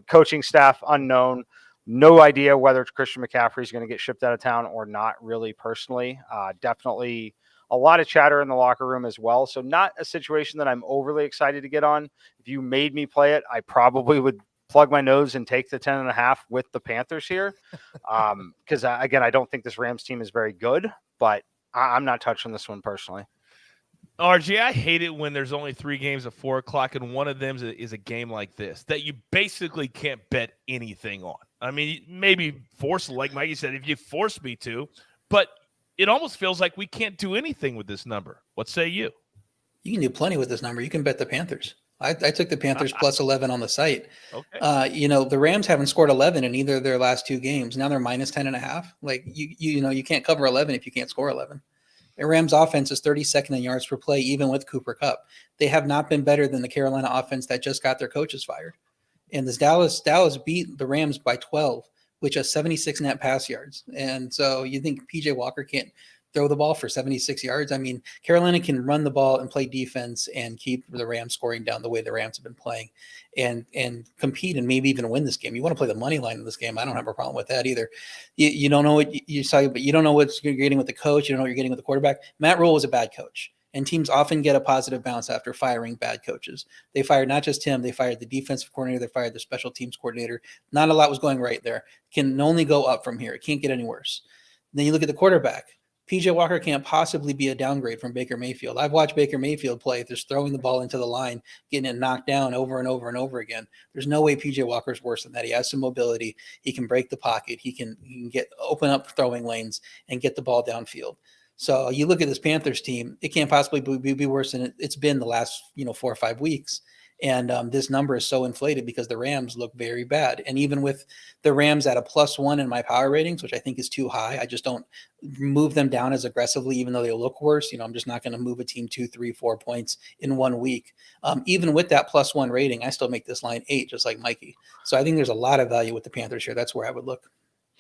[SPEAKER 2] Coaching staff, unknown. No idea whether Christian McCaffrey is going to get shipped out of town or not, really, personally. Definitely a lot of chatter in the locker room as well. So not a situation that I'm overly excited to get on. If you made me play it, I probably would plug my nose and take the 10.5 with the Panthers here. Because, again, I don't think this Rams team is very good, but I'm not touching this one personally.
[SPEAKER 1] RJ, I hate it when there's only 3 games at 4 o'clock, and one of them is a game like this that you basically can't bet anything on. I mean, maybe force, like Mikey said, if you force me to, but it almost feels like we can't do anything with this number. What say you?
[SPEAKER 3] You can do plenty with this number. You can bet the Panthers. I took the Panthers plus 11 on the site.
[SPEAKER 1] Okay.
[SPEAKER 3] The Rams haven't scored 11 in either of their last 2 games. Now they're minus 10.5. Like you can't cover 11 if you can't score 11. The Rams offense is 32nd in yards per play, even with Cooper Kupp. They have not been better than the Carolina offense that just got their coaches fired. And this Dallas beat the Rams by 12, which has 76 net pass yards. And so you think PJ Walker can't throw the ball for 76 yards? I mean, Carolina can run the ball and play defense and keep the Rams scoring down the way the Rams have been playing and compete and maybe even win this game. You want to play the money line in this game. I don't have a problem with that either. You don't know what you saw, but you don't know what you're getting with the coach. You don't know what you're getting with the quarterback. Matt Rule was a bad coach. And teams often get a positive bounce after firing bad coaches. They fired not just him, they fired the defensive coordinator, they fired the special teams coordinator. Not a lot was going right there. Can only go up from here. It can't get any worse. Then you look at the quarterback. PJ Walker can't possibly be a downgrade from Baker Mayfield. I've watched Baker Mayfield play, just throwing the ball into the line, getting it knocked down over and over and over again. There's no way PJ Walker's worse than that. He has some mobility. He can break the pocket. He can open up throwing lanes and get the ball downfield. So you look at this Panthers team, it can't possibly be worse than it's been the last 4 or 5 weeks. And this number is so inflated because the Rams look very bad. And even with the Rams at a +1 in my power ratings, which I think is too high, I just don't move them down as aggressively, even though they look worse. I'm just not going to move a team 2, 3, 4 points in 1 week. Even with that +1 rating, I still make this line 8, just like Mikey. So I think there's a lot of value with the Panthers here. That's where I would look.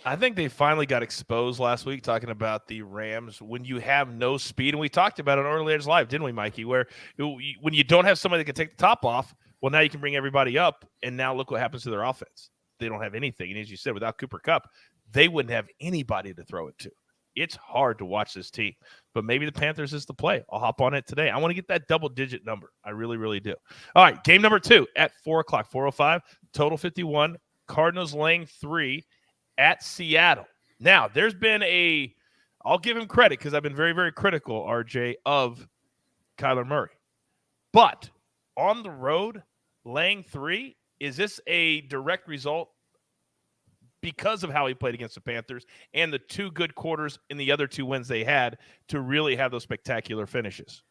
[SPEAKER 1] I think they finally got exposed last week talking about the Rams when you have no speed. And we talked about it on Early Edge Live, didn't we, Mikey? Where when you don't have somebody that can take the top off, well, now you can bring everybody up. And now look what happens to their offense. They don't have anything. And as you said, without Cooper Kupp, they wouldn't have anybody to throw it to. It's hard to watch this team. But maybe the Panthers is the play. I'll hop on it today. I want to get that double-digit number. I really, really do. All right, game number 2 at 4 o'clock, 4:05, total 51. Cardinals laying 3 at Seattle. Now, there's been I'll give him credit because I've been very, very critical, RJ, of Kyler Murray. But on the road, laying 3, is this a direct result because of how he played against the Panthers and the 2 good quarters in the other 2 wins they had to really have those spectacular finishes?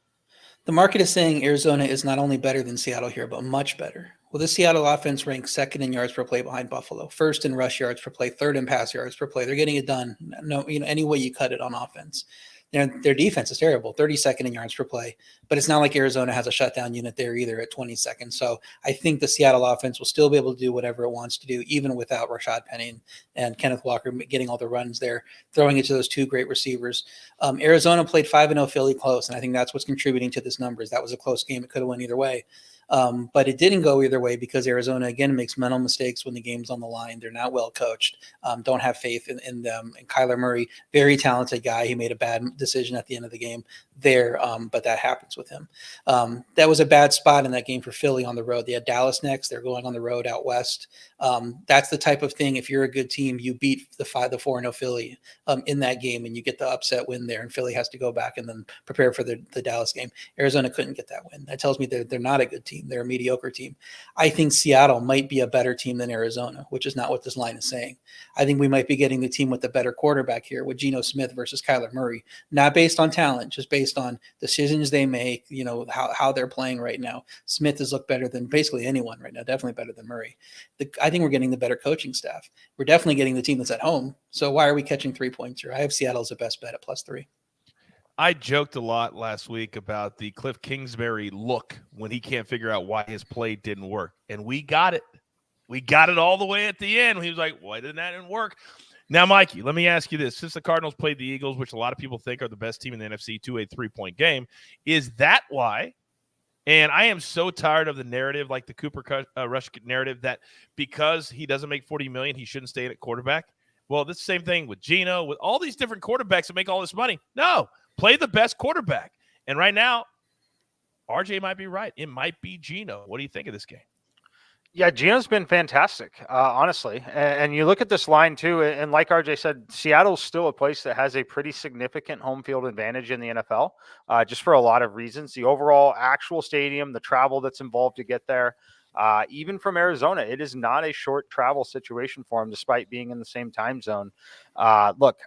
[SPEAKER 3] The market is saying Arizona is not only better than Seattle here, but much better. Well, the Seattle offense ranks 2nd in yards per play behind Buffalo, 1st in rush yards per play, 3rd in pass yards per play. They're getting it done. No, any way you cut it on offense. Their defense is terrible, 32nd in yards per play, but it's not like Arizona has a shutdown unit there either at 22nd. So I think the Seattle offense will still be able to do whatever it wants to do, even without Rashad Penny and Kenneth Walker getting all the runs there, throwing it to those 2 great receivers. Arizona played 5-0 Philly close, and I think that's what's contributing to this number. That was a close game. It could have went either way. But it didn't go either way because Arizona, again, makes mental mistakes when the game's on the line. They're not well coached, don't have faith in them. And Kyler Murray, very talented guy. He made a bad decision at the end of the game there, but that happens with him. That was a bad spot in that game for Philly on the road. They had Dallas next. They're going on the road out west. That's the type of thing, if you're a good team, you beat the 4-0 Philly in that game, and you get the upset win there, and Philly has to go back and then prepare for the Dallas game. Arizona couldn't get that win. That tells me they're not a good team. They're a mediocre team. I think Seattle might be a better team than Arizona, which is not what this line is saying. I think we might be getting the team with the better quarterback here with Geno Smith versus Kyler Murray, not based on talent, just based on decisions they make, how they're playing right now. Smith has looked better than basically anyone right now, definitely better than Murray. I think we're getting the better coaching staff. We're definitely getting the team that's at home. So why are we catching 3 points here? I have Seattle as the best bet at +3.
[SPEAKER 1] I joked a lot last week about the Cliff Kingsbury look when he can't figure out why his play didn't work. And we got it. We got it all the way at the end. He was like, why didn't that work? Now, Mikey, let me ask you this. Since the Cardinals played the Eagles, which a lot of people think are the best team in the NFC, to a 3-point game, is that why? And I am so tired of the narrative, like the Cooper Rush narrative, that because he doesn't make $40 million, he shouldn't stay at quarterback. Well, this same thing with Geno, with all these different quarterbacks that make all this money. No, play the best quarterback. And right now, RJ might be right. It might be Geno. What do you think of this game?
[SPEAKER 2] Yeah, Geno's been fantastic, honestly. And you look at this line, too, and like RJ said, Seattle's still a place that has a pretty significant home field advantage in the NFL, just for a lot of reasons. The overall actual stadium, the travel that's involved to get there, even from Arizona, it is not a short travel situation for them, despite being in the same time zone. Look,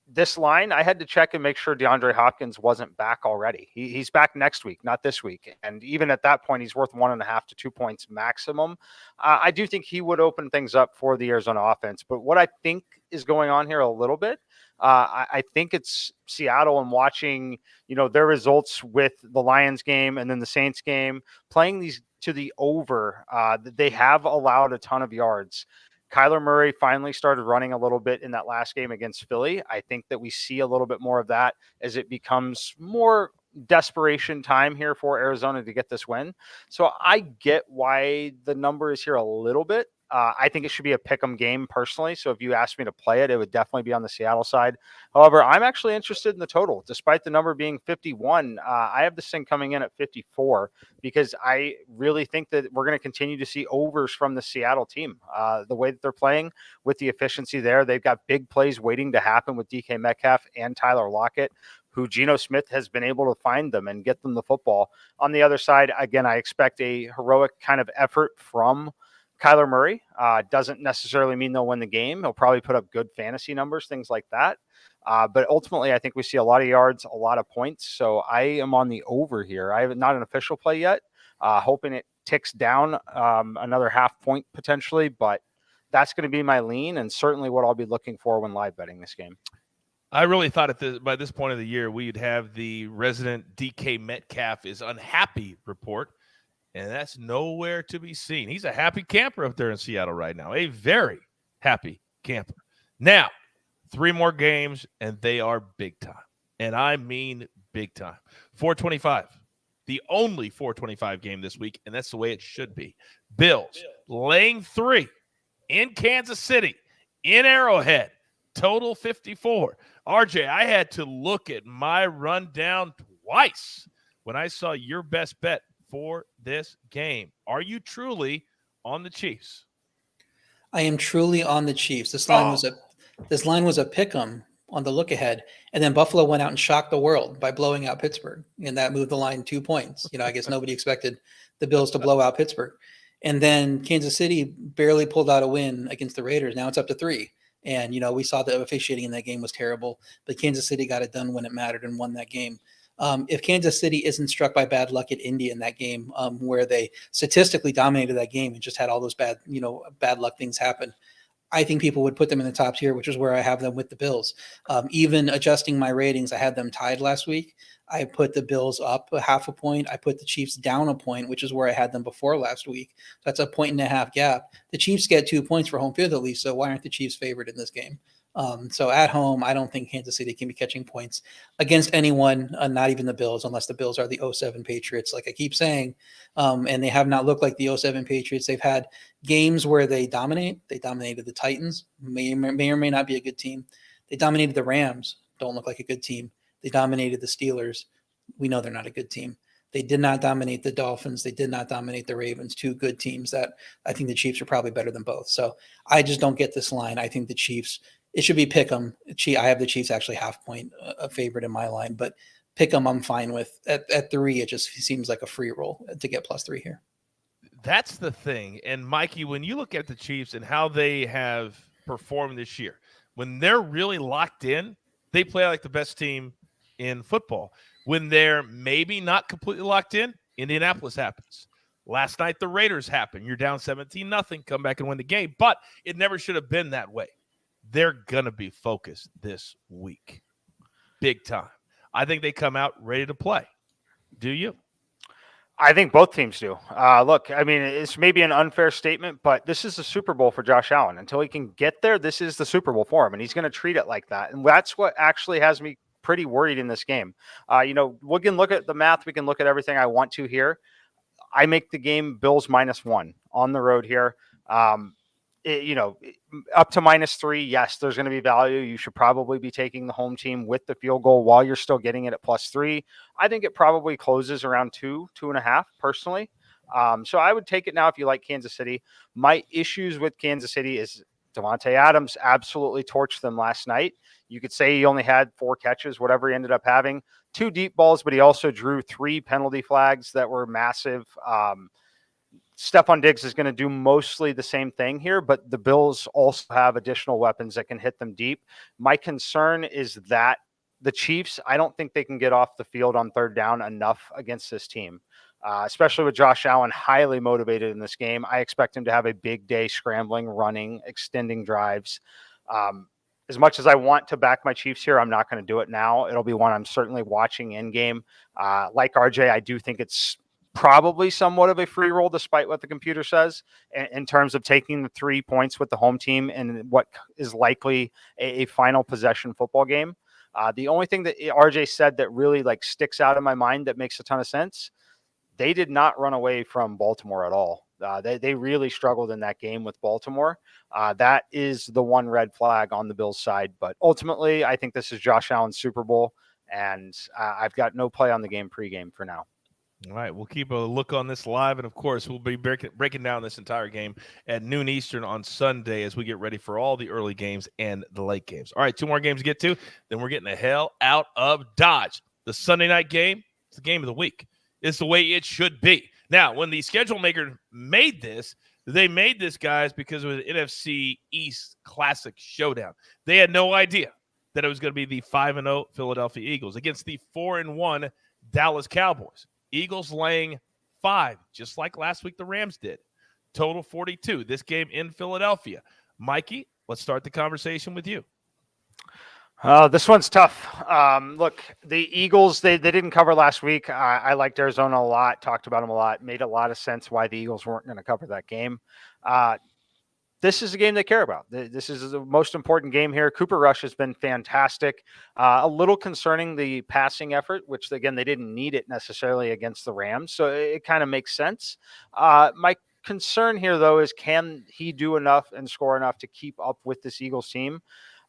[SPEAKER 2] this line, I had to check and make sure DeAndre Hopkins wasn't back already. He's back next week, not this week. And even at that point, he's worth 1.5 to 2 points maximum. I do think he would open things up for the Arizona offense. But what I think is going on here a little bit, I think it's Seattle and watching, their results with the Lions game and then the Saints game, playing these to the over. They have allowed a ton of yards. Kyler Murray finally started running a little bit in that last game against Philly. I think that we see a little bit more of that as it becomes more desperation time here for Arizona to get this win. So I get why the number is here a little bit. I think it should be a pick'em game personally. So if you asked me to play it, it would definitely be on the Seattle side. However, I'm actually interested in the total, despite the number being 51. I have this thing coming in at 54 because I really think that we're going to continue to see overs from the Seattle team. The way that they're playing with the efficiency there, they've got big plays waiting to happen with DK Metcalf and Tyler Lockett, who Geno Smith has been able to find them and get them the football. On the other side, again, I expect a heroic kind of effort from Kyler Murray. Doesn't necessarily mean they'll win the game. He'll probably put up good fantasy numbers, things like that. But ultimately, I think we see a lot of yards, a lot of points. So I am on the over here. I have not an official play yet, hoping it ticks down another half point potentially, but that's going to be my lean and certainly what I'll be looking for when live betting this game.
[SPEAKER 1] I really thought by this point of the year, we'd have the resident DK Metcalf is unhappy report, and that's nowhere to be seen. He's a happy camper up there in Seattle right now, a very happy camper. Now, 3 more games, and they are big time, and I mean big time. 425, the only 425 game this week, and that's the way it should be. Bills laying 3 in Kansas City, in Arrowhead, total 54. RJ, I had to look at my rundown twice when I saw your best bet for this game. Are you truly on the Chiefs?
[SPEAKER 3] I am truly on the Chiefs. This line was a pick 'em on the look ahead, and then Buffalo went out and shocked the world by blowing out Pittsburgh, and that moved the line 2 points. I guess nobody expected the Bills to blow out Pittsburgh, and then Kansas City barely pulled out a win against the Raiders. Now it's up to 3. And, we saw the officiating in that game was terrible, but Kansas City got it done when it mattered and won that game. If Kansas City isn't struck by bad luck at Indy in that game, where they statistically dominated that game and just had all those bad luck things happen, I think people would put them in the top tier, which is where I have them with the Bills. Even adjusting my ratings, I had them tied last week. I put the Bills up a half a point. I put the Chiefs down a point, which is where I had them before last week. That's a 1.5 gap. The Chiefs get 2 points for home field at least, so why aren't the Chiefs favored in this game? So at home, I don't think Kansas City can be catching points against anyone, not even the Bills, unless the Bills are the 07 Patriots, like I keep saying. And they have not looked like the 07 Patriots. They've had games where they dominate. They dominated the Titans, may or may not be a good team. They dominated the Rams, don't look like a good team. They dominated the Steelers. We know they're not a good team. They did not dominate the Dolphins. They did not dominate the Ravens, 2 good teams that I think the Chiefs are probably better than both. So I just don't get this line. I think the Chiefs, it should be pick 'em. I have the Chiefs actually half point a favorite in my line, but pick 'em I'm fine with. At 3, it just seems like a free roll to get +3 here.
[SPEAKER 1] That's the thing. And Mikey, when you look at the Chiefs and how they have performed this year, when they're really locked in, they play like the best team in football. When they're maybe not completely locked in, Indianapolis happens. Last night, the Raiders happened. You're down 17-0, come back and win the game. But it never should have been that way. They're going to be focused this week. Big time. I think they come out ready to play. Do you?
[SPEAKER 2] I think both teams do. Look, I mean, it's maybe an unfair statement, but this is the Super Bowl for Josh Allen. Until he can get there, this is the Super Bowl for him, and he's going to treat it like that. And that's what actually has me pretty worried in this game. We can look at the math. We can look at everything I want to here. I make the game Bills -1 on the road here. Up to -3. Yes, there's going to be value. You should probably be taking the home team with the field goal while you're still getting it at +3. I think it probably closes around 2.5 personally. So I would take it now if you like Kansas City. My issues with Kansas City is Devontae Adams absolutely torched them last night. You could say he only had 4 catches, whatever he ended up having. 2 deep balls, but he also drew 3 penalty flags that were massive. Stephon Diggs is going to do mostly the same thing here, but the Bills also have additional weapons that can hit them deep. My concern is that the Chiefs, I don't think they can get off the field on 3rd down enough against this team, especially with Josh Allen highly motivated in this game. I expect him to have a big day scrambling, running, extending drives. As much as I want to back my Chiefs here, I'm not going to do it now. It'll be one I'm certainly watching in game. Like RJ, I do think it's probably somewhat of a free roll, despite what the computer says, in terms of taking the 3 points with the home team and what is likely a final possession football game. The only thing that RJ said that really sticks out in my mind that makes a ton of sense, they did not run away from Baltimore at all. They really struggled in that game with Baltimore. That is the one red flag on the Bills side. But ultimately, I think this is Josh Allen's Super Bowl, and I've got no play on the game pregame for now.
[SPEAKER 1] All right, we'll keep a look on this live, and of course, we'll be breaking down this entire game at noon Eastern on Sunday as we get ready for all the early games and the late games. All right, 2 more games to get to, then we're getting the hell out of Dodge. The Sunday night game, it's the game of the week. It's the way it should be. Now, when the schedule maker made this, they made this, guys, because it was an NFC East Classic showdown. They had no idea that it was going to be the 5-0 Philadelphia Eagles against the 4-1 Dallas Cowboys. Eagles laying 5, just like last week the Rams did. Total 42. This game in Philadelphia. Mikey, let's start the conversation with you.
[SPEAKER 2] This one's tough. Look, the Eagles, they didn't cover last week. I liked Arizona a lot, talked about them a lot, made a lot of sense why the Eagles weren't going to cover that game. This is a game they care about. This is the most important game here. Cooper Rush has been fantastic. A little concerning the passing effort, which, again, they didn't need it necessarily against the Rams, so it kind of makes sense. My concern here, though, is can he do enough and score enough to keep up with this Eagles team?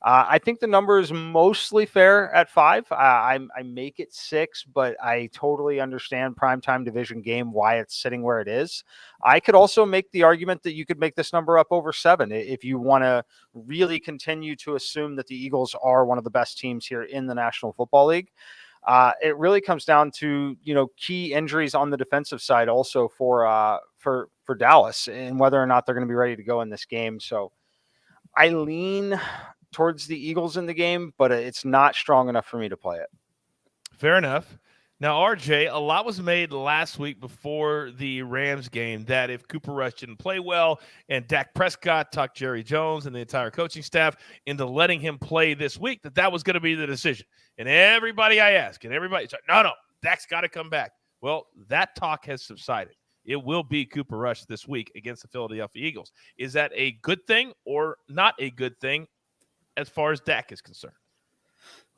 [SPEAKER 2] I think the number is mostly fair at 5. I make it 6, but I totally understand primetime division game, why it's sitting where it is. I could also make the argument that you could make this number up over 7 if you want to really continue to assume that the Eagles are one of the best teams here in the National Football League. It really comes down to, key injuries on the defensive side also for Dallas and whether or not they're going to be ready to go in this game. So I lean towards the Eagles in the game, but it's not strong enough for me to play it.
[SPEAKER 1] Fair enough. Now, RJ, a lot was made last week before the Rams game that if Cooper Rush didn't play well and Dak Prescott talked Jerry Jones and the entire coaching staff into letting him play this week, that was going to be the decision. And everybody I ask, and everybody said, no, Dak's got to come back. Well, that talk has subsided. It will be Cooper Rush this week against the Philadelphia Eagles. Is that a good thing or not a good thing as far as Dak is concerned?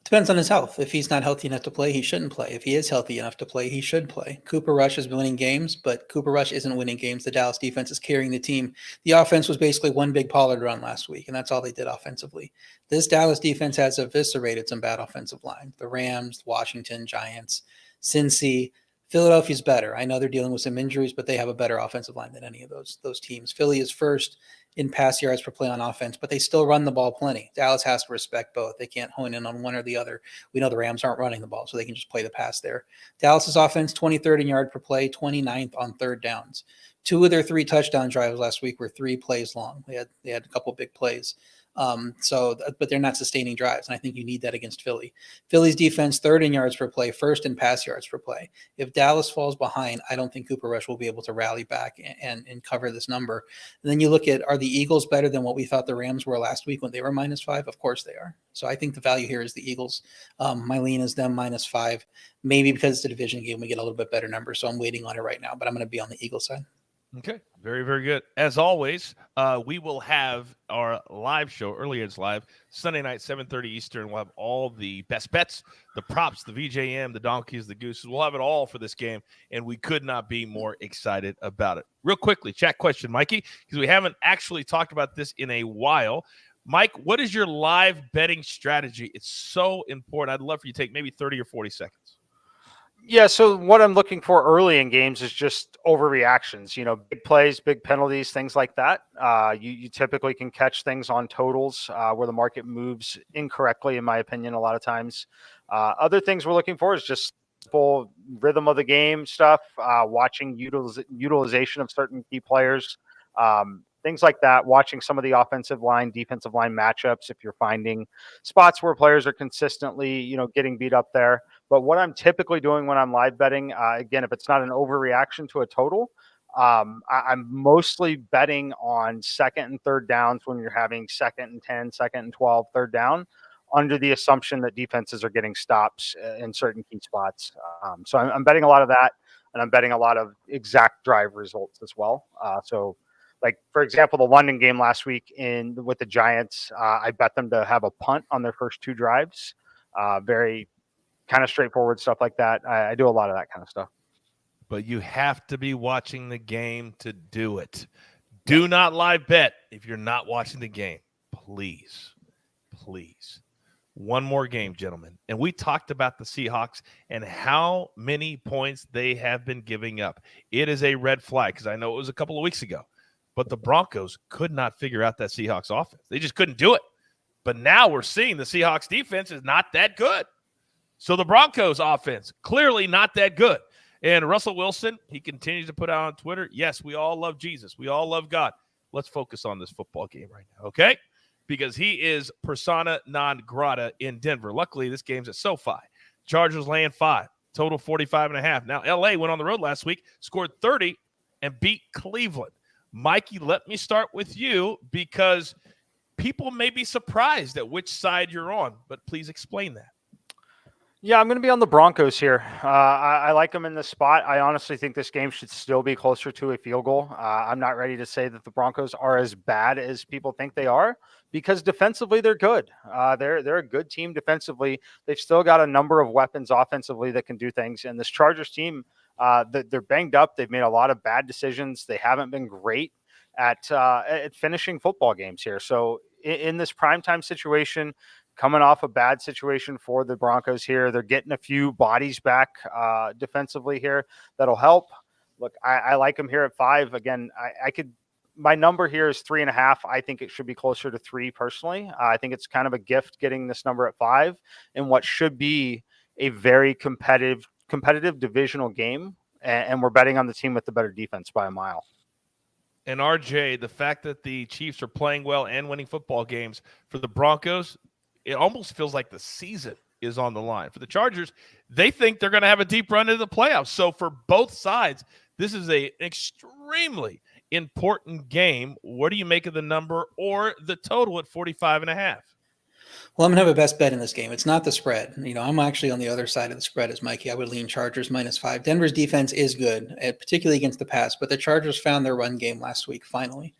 [SPEAKER 3] Depends on his health. If he's not healthy enough to play, he shouldn't play. If he is healthy enough to play, he should play. Cooper Rush has been winning games, but Cooper Rush isn't winning games. The Dallas defense is carrying the team. The offense was basically one big Pollard run last week, and that's all they did offensively. This Dallas defense has eviscerated some bad offensive line. The Rams, Washington, Giants, Cincy. Philadelphia's better. I know they're dealing with some injuries, but they have a better offensive line than any of those teams. Philly is first in pass yards per play on offense, but they still run the ball plenty. Dallas has to respect both. They can't hone in on one or the other. We know the Rams aren't running the ball, so they can just play the pass there. Dallas's offense, 23rd in yard per play, 29th on third downs. 2 of their 3 touchdown drives last week were 3 plays long. They had a couple big plays. But they're not sustaining drives, and I think you need that against Philly. Philly's defense, 3rd in yards per play, 1st in pass yards per play. If Dallas falls behind, I don't think Cooper Rush will be able to rally back and cover this number. And then you look at, are the Eagles better than what we thought the Rams were last week when they were -5? Of course they are. So I think the value here is the Eagles. My lean is them -5. Maybe because it's a division game, we get a little bit better number, so I'm waiting on it right now, but I'm going to be on the Eagles side.
[SPEAKER 1] Okay. Very, very good. As always, we will have our live show, Early Edge Live, Sunday night, 7:30 Eastern. We'll have all the best bets, the props, the VJM, the donkeys, the gooses. We'll have it all for this game, and we could not be more excited about it. Real quickly, chat question, Mikey, because we haven't actually talked about this in a while. Mike, what is your live betting strategy? It's so important. I'd love for you to take maybe 30 or 40 seconds.
[SPEAKER 2] Yeah, so what I'm looking for early in games is just overreactions, big plays, big penalties, things like that. You typically can catch things on totals where the market moves incorrectly, in my opinion, a lot of times. Other things we're looking for is just full rhythm of the game stuff, watching utilization of certain key players, things like that, watching some of the offensive line, defensive line matchups if you're finding spots where players are consistently, getting beat up there. But what I'm typically doing when I'm live betting, again, if it's not an overreaction to a total, I'm mostly betting on 2nd and 3rd downs when you're having 2nd and 10, 2nd and 12, 3rd down, under the assumption that defenses are getting stops in certain key spots. So I'm betting a lot of that, and I'm betting a lot of exact drive results as well. Like, for example, the London game last week with the Giants, I bet them to have a punt on their first 2 drives. Very kind of straightforward stuff like that. I do a lot of that kind of stuff.
[SPEAKER 1] But you have to be watching the game to do it. Do not live bet if you're not watching the game. Please. One more game, gentlemen. And we talked about the Seahawks and how many points they have been giving up. It is a red flag because I know it was a couple of weeks ago. But the Broncos could not figure out that Seahawks offense. They just couldn't do it. But now we're seeing the Seahawks defense is not that good. So the Broncos offense, clearly not that good. And Russell Wilson, he continues to put out on Twitter, yes, we all love Jesus. We all love God. Let's focus on this football game right now, okay? Because he is persona non grata in Denver. Luckily, this game's at SoFi. Chargers laying 5. total 45.5. Now, LA went on the road last week, scored 30, and beat Cleveland. Mikey, let me start with you because people may be surprised at which side you're on, but please explain that.
[SPEAKER 2] Yeah, I'm going to be on the Broncos here. I like them in this spot. I honestly think this game should still be closer to a field goal. I'm not ready to say that the Broncos are as bad as people think they are because defensively they're good. They're a good team defensively. They've still got a number of weapons offensively that can do things. And this Chargers team, they're banged up. They've made a lot of bad decisions. They haven't been great at finishing football games here. So in this primetime situation, coming off a bad situation for the Broncos here, they're getting a few bodies back defensively here. That'll help. Look, I like them here at 5. Again, my number here is 3.5. I think it should be closer to 3 personally. I think it's kind of a gift getting this number at 5 in what should be a very competitive divisional game. And we're betting on the team with the better defense by a mile.
[SPEAKER 1] And RJ, the fact that the Chiefs are playing well and winning football games for the Broncos, it almost feels like the season is on the line. For the Chargers, they think they're going to have a deep run into the playoffs. So for both sides, this is an extremely important game. What do you make of the number or the total at 45.5?
[SPEAKER 3] Well, I'm going to have a best bet in this game. It's not the spread. I'm actually on the other side of the spread as Mikey. I would lean Chargers -5. Denver's defense is good, particularly against the pass, but the Chargers found their run game last week, finally.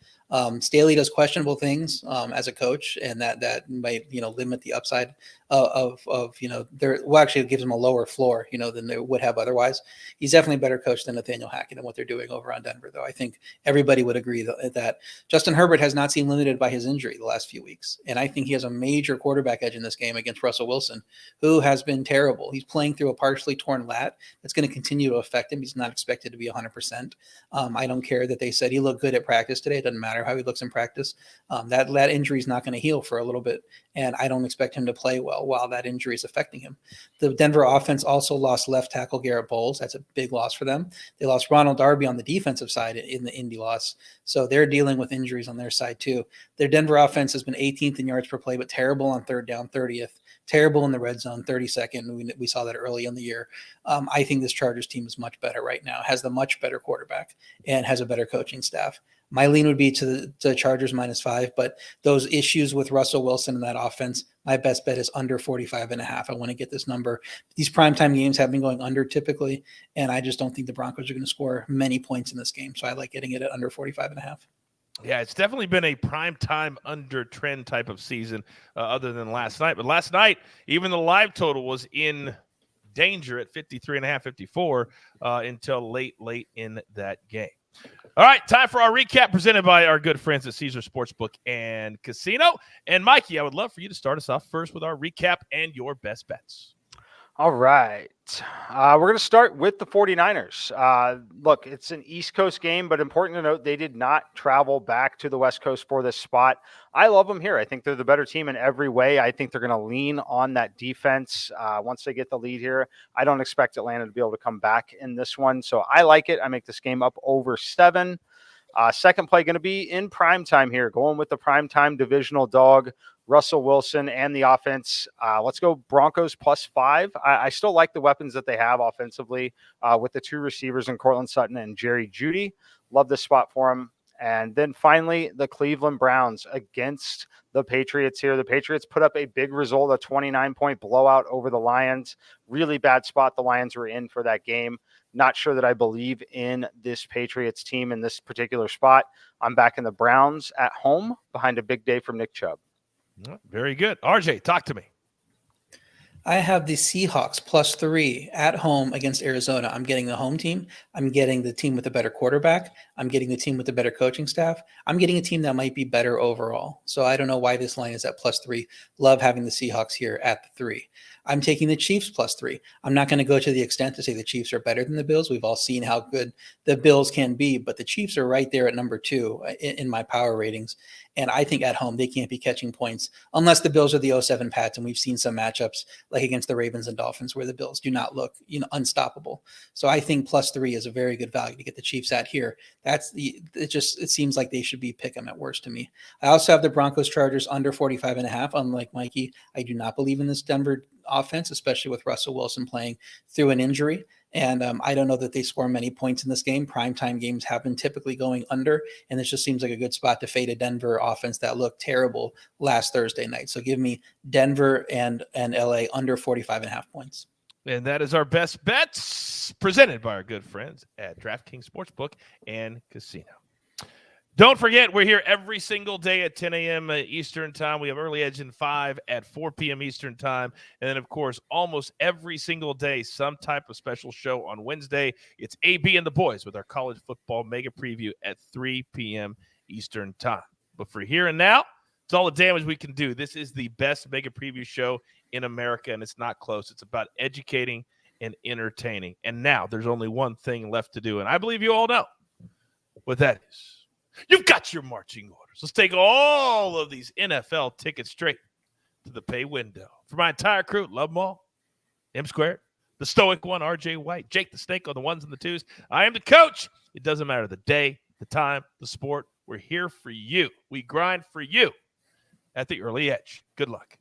[SPEAKER 3] Staley does questionable things as a coach, and that might limit the upside of actually it gives him a lower floor than they would have otherwise. He's definitely a better coach than Nathaniel Hackett and what they're doing over on Denver, though. I think everybody would agree that Justin Herbert has not seen limited by his injury the last few weeks, and I think he has a major quarterback edge in this game against Russell Wilson, who has been terrible. He's playing through a partially torn lat that's going to continue to affect him. He's not expected to be 100%. I don't care that they said he looked good at practice today. It doesn't matter how he looks in practice. That injury is not going to heal for a little bit, and I don't expect him to play well while that injury is affecting him. The Denver offense also lost left tackle Garrett Bowles. That's a big loss for them. They lost Ronald Darby on the defensive side in the Indy loss, so they're dealing with injuries on their side too. Their Denver offense has been 18th in yards per play, but terrible on third down, 30th. Terrible in the red zone, 32nd. We saw that early in the year. I think this Chargers team is much better right now, has the much better quarterback, and has a better coaching staff. My lean would be to the Chargers -5, but those issues with Russell Wilson and that offense, my best bet is under 45.5. I want to get this number. These primetime games have been going under typically, and I just don't think the Broncos are going to score many points in this game. So I like getting it at under 45.5.
[SPEAKER 1] Yeah, it's definitely been a primetime under trend type of season other than last night. But last night, even the live total was in danger at 53.5, 54 until late in that game. All right, time for our recap presented by our good friends at Caesars Sportsbook and Casino. And Mikey, I would love for you to start us off first with our recap and your best bets.
[SPEAKER 2] All right. We're going to start with the 49ers. Look, it's an East Coast game, but important to note, they did not travel back to the West Coast for this spot. I love them here. I think they're the better team in every way. I think they're going to lean on that defense once they get the lead here. I don't expect Atlanta to be able to come back in this one, so I like it. I make this game up over 7. Second play going to be in primetime here, going with the primetime divisional dog, Russell Wilson and the offense. Let's go Broncos +5. I still like the weapons that they have offensively with the 2 receivers in Cortland Sutton and Jerry Jeudy. Love this spot for them. And then finally, the Cleveland Browns against the Patriots here. The Patriots put up a big result, a 29-point blowout over the Lions. Really bad spot the Lions were in for that game. Not sure that I believe in this Patriots team in this particular spot. I'm back in the Browns at home behind a big day from Nick Chubb.
[SPEAKER 1] Very good. RJ, talk to me.
[SPEAKER 3] I have the Seahawks +3 at home against Arizona. I'm getting the home team. I'm getting the team with a better quarterback. I'm getting the team with a better coaching staff. I'm getting a team that might be better overall. So I don't know why this line is at +3. Love having the Seahawks here at the 3. I'm taking the Chiefs +3. I'm not going to go to the extent to say the Chiefs are better than the Bills. We've all seen how good the Bills can be, but the Chiefs are right there at number 2 in my power ratings. And I think at home, they can't be catching points unless the Bills are the 07 Pats. And we've seen some matchups like against the Ravens and Dolphins where the Bills do not look, unstoppable. So I think +3 is a very good value to get the Chiefs at here. It seems like they should be pick 'em at worst to me. I also have the Broncos Chargers under 45.5. Unlike Mikey, I do not believe in this Denver offense, especially with Russell Wilson playing through an injury. And I don't know that they score many points in this game. Primetime games have been typically going under, and this just seems like a good spot to fade a Denver offense that looked terrible last Thursday night. So give me Denver and LA under 45.5 points.
[SPEAKER 1] And that is our best bets presented by our good friends at DraftKings Sportsbook and Casino. Don't forget, we're here every single day at 10 a.m. Eastern time. We have Early Edge in 5 at 4 p.m. Eastern time. And then, of course, almost every single day, some type of special show on Wednesday. It's AB and the boys with our college football mega preview at 3 p.m. Eastern time. But for here and now, it's all the damage we can do. This is the best mega preview show in America, and it's not close. It's about educating and entertaining. And now there's only one thing left to do, and I believe you all know what that is. You've got your marching orders. Let's take all of these NFL tickets straight to the pay window. For my entire crew, love them all. M Squared, the stoic one, R.J. White, Jake the Snake on the ones and the twos. I am the coach. It doesn't matter the day, the time, the sport. We're here for you. We grind for you at the Early Edge. Good luck.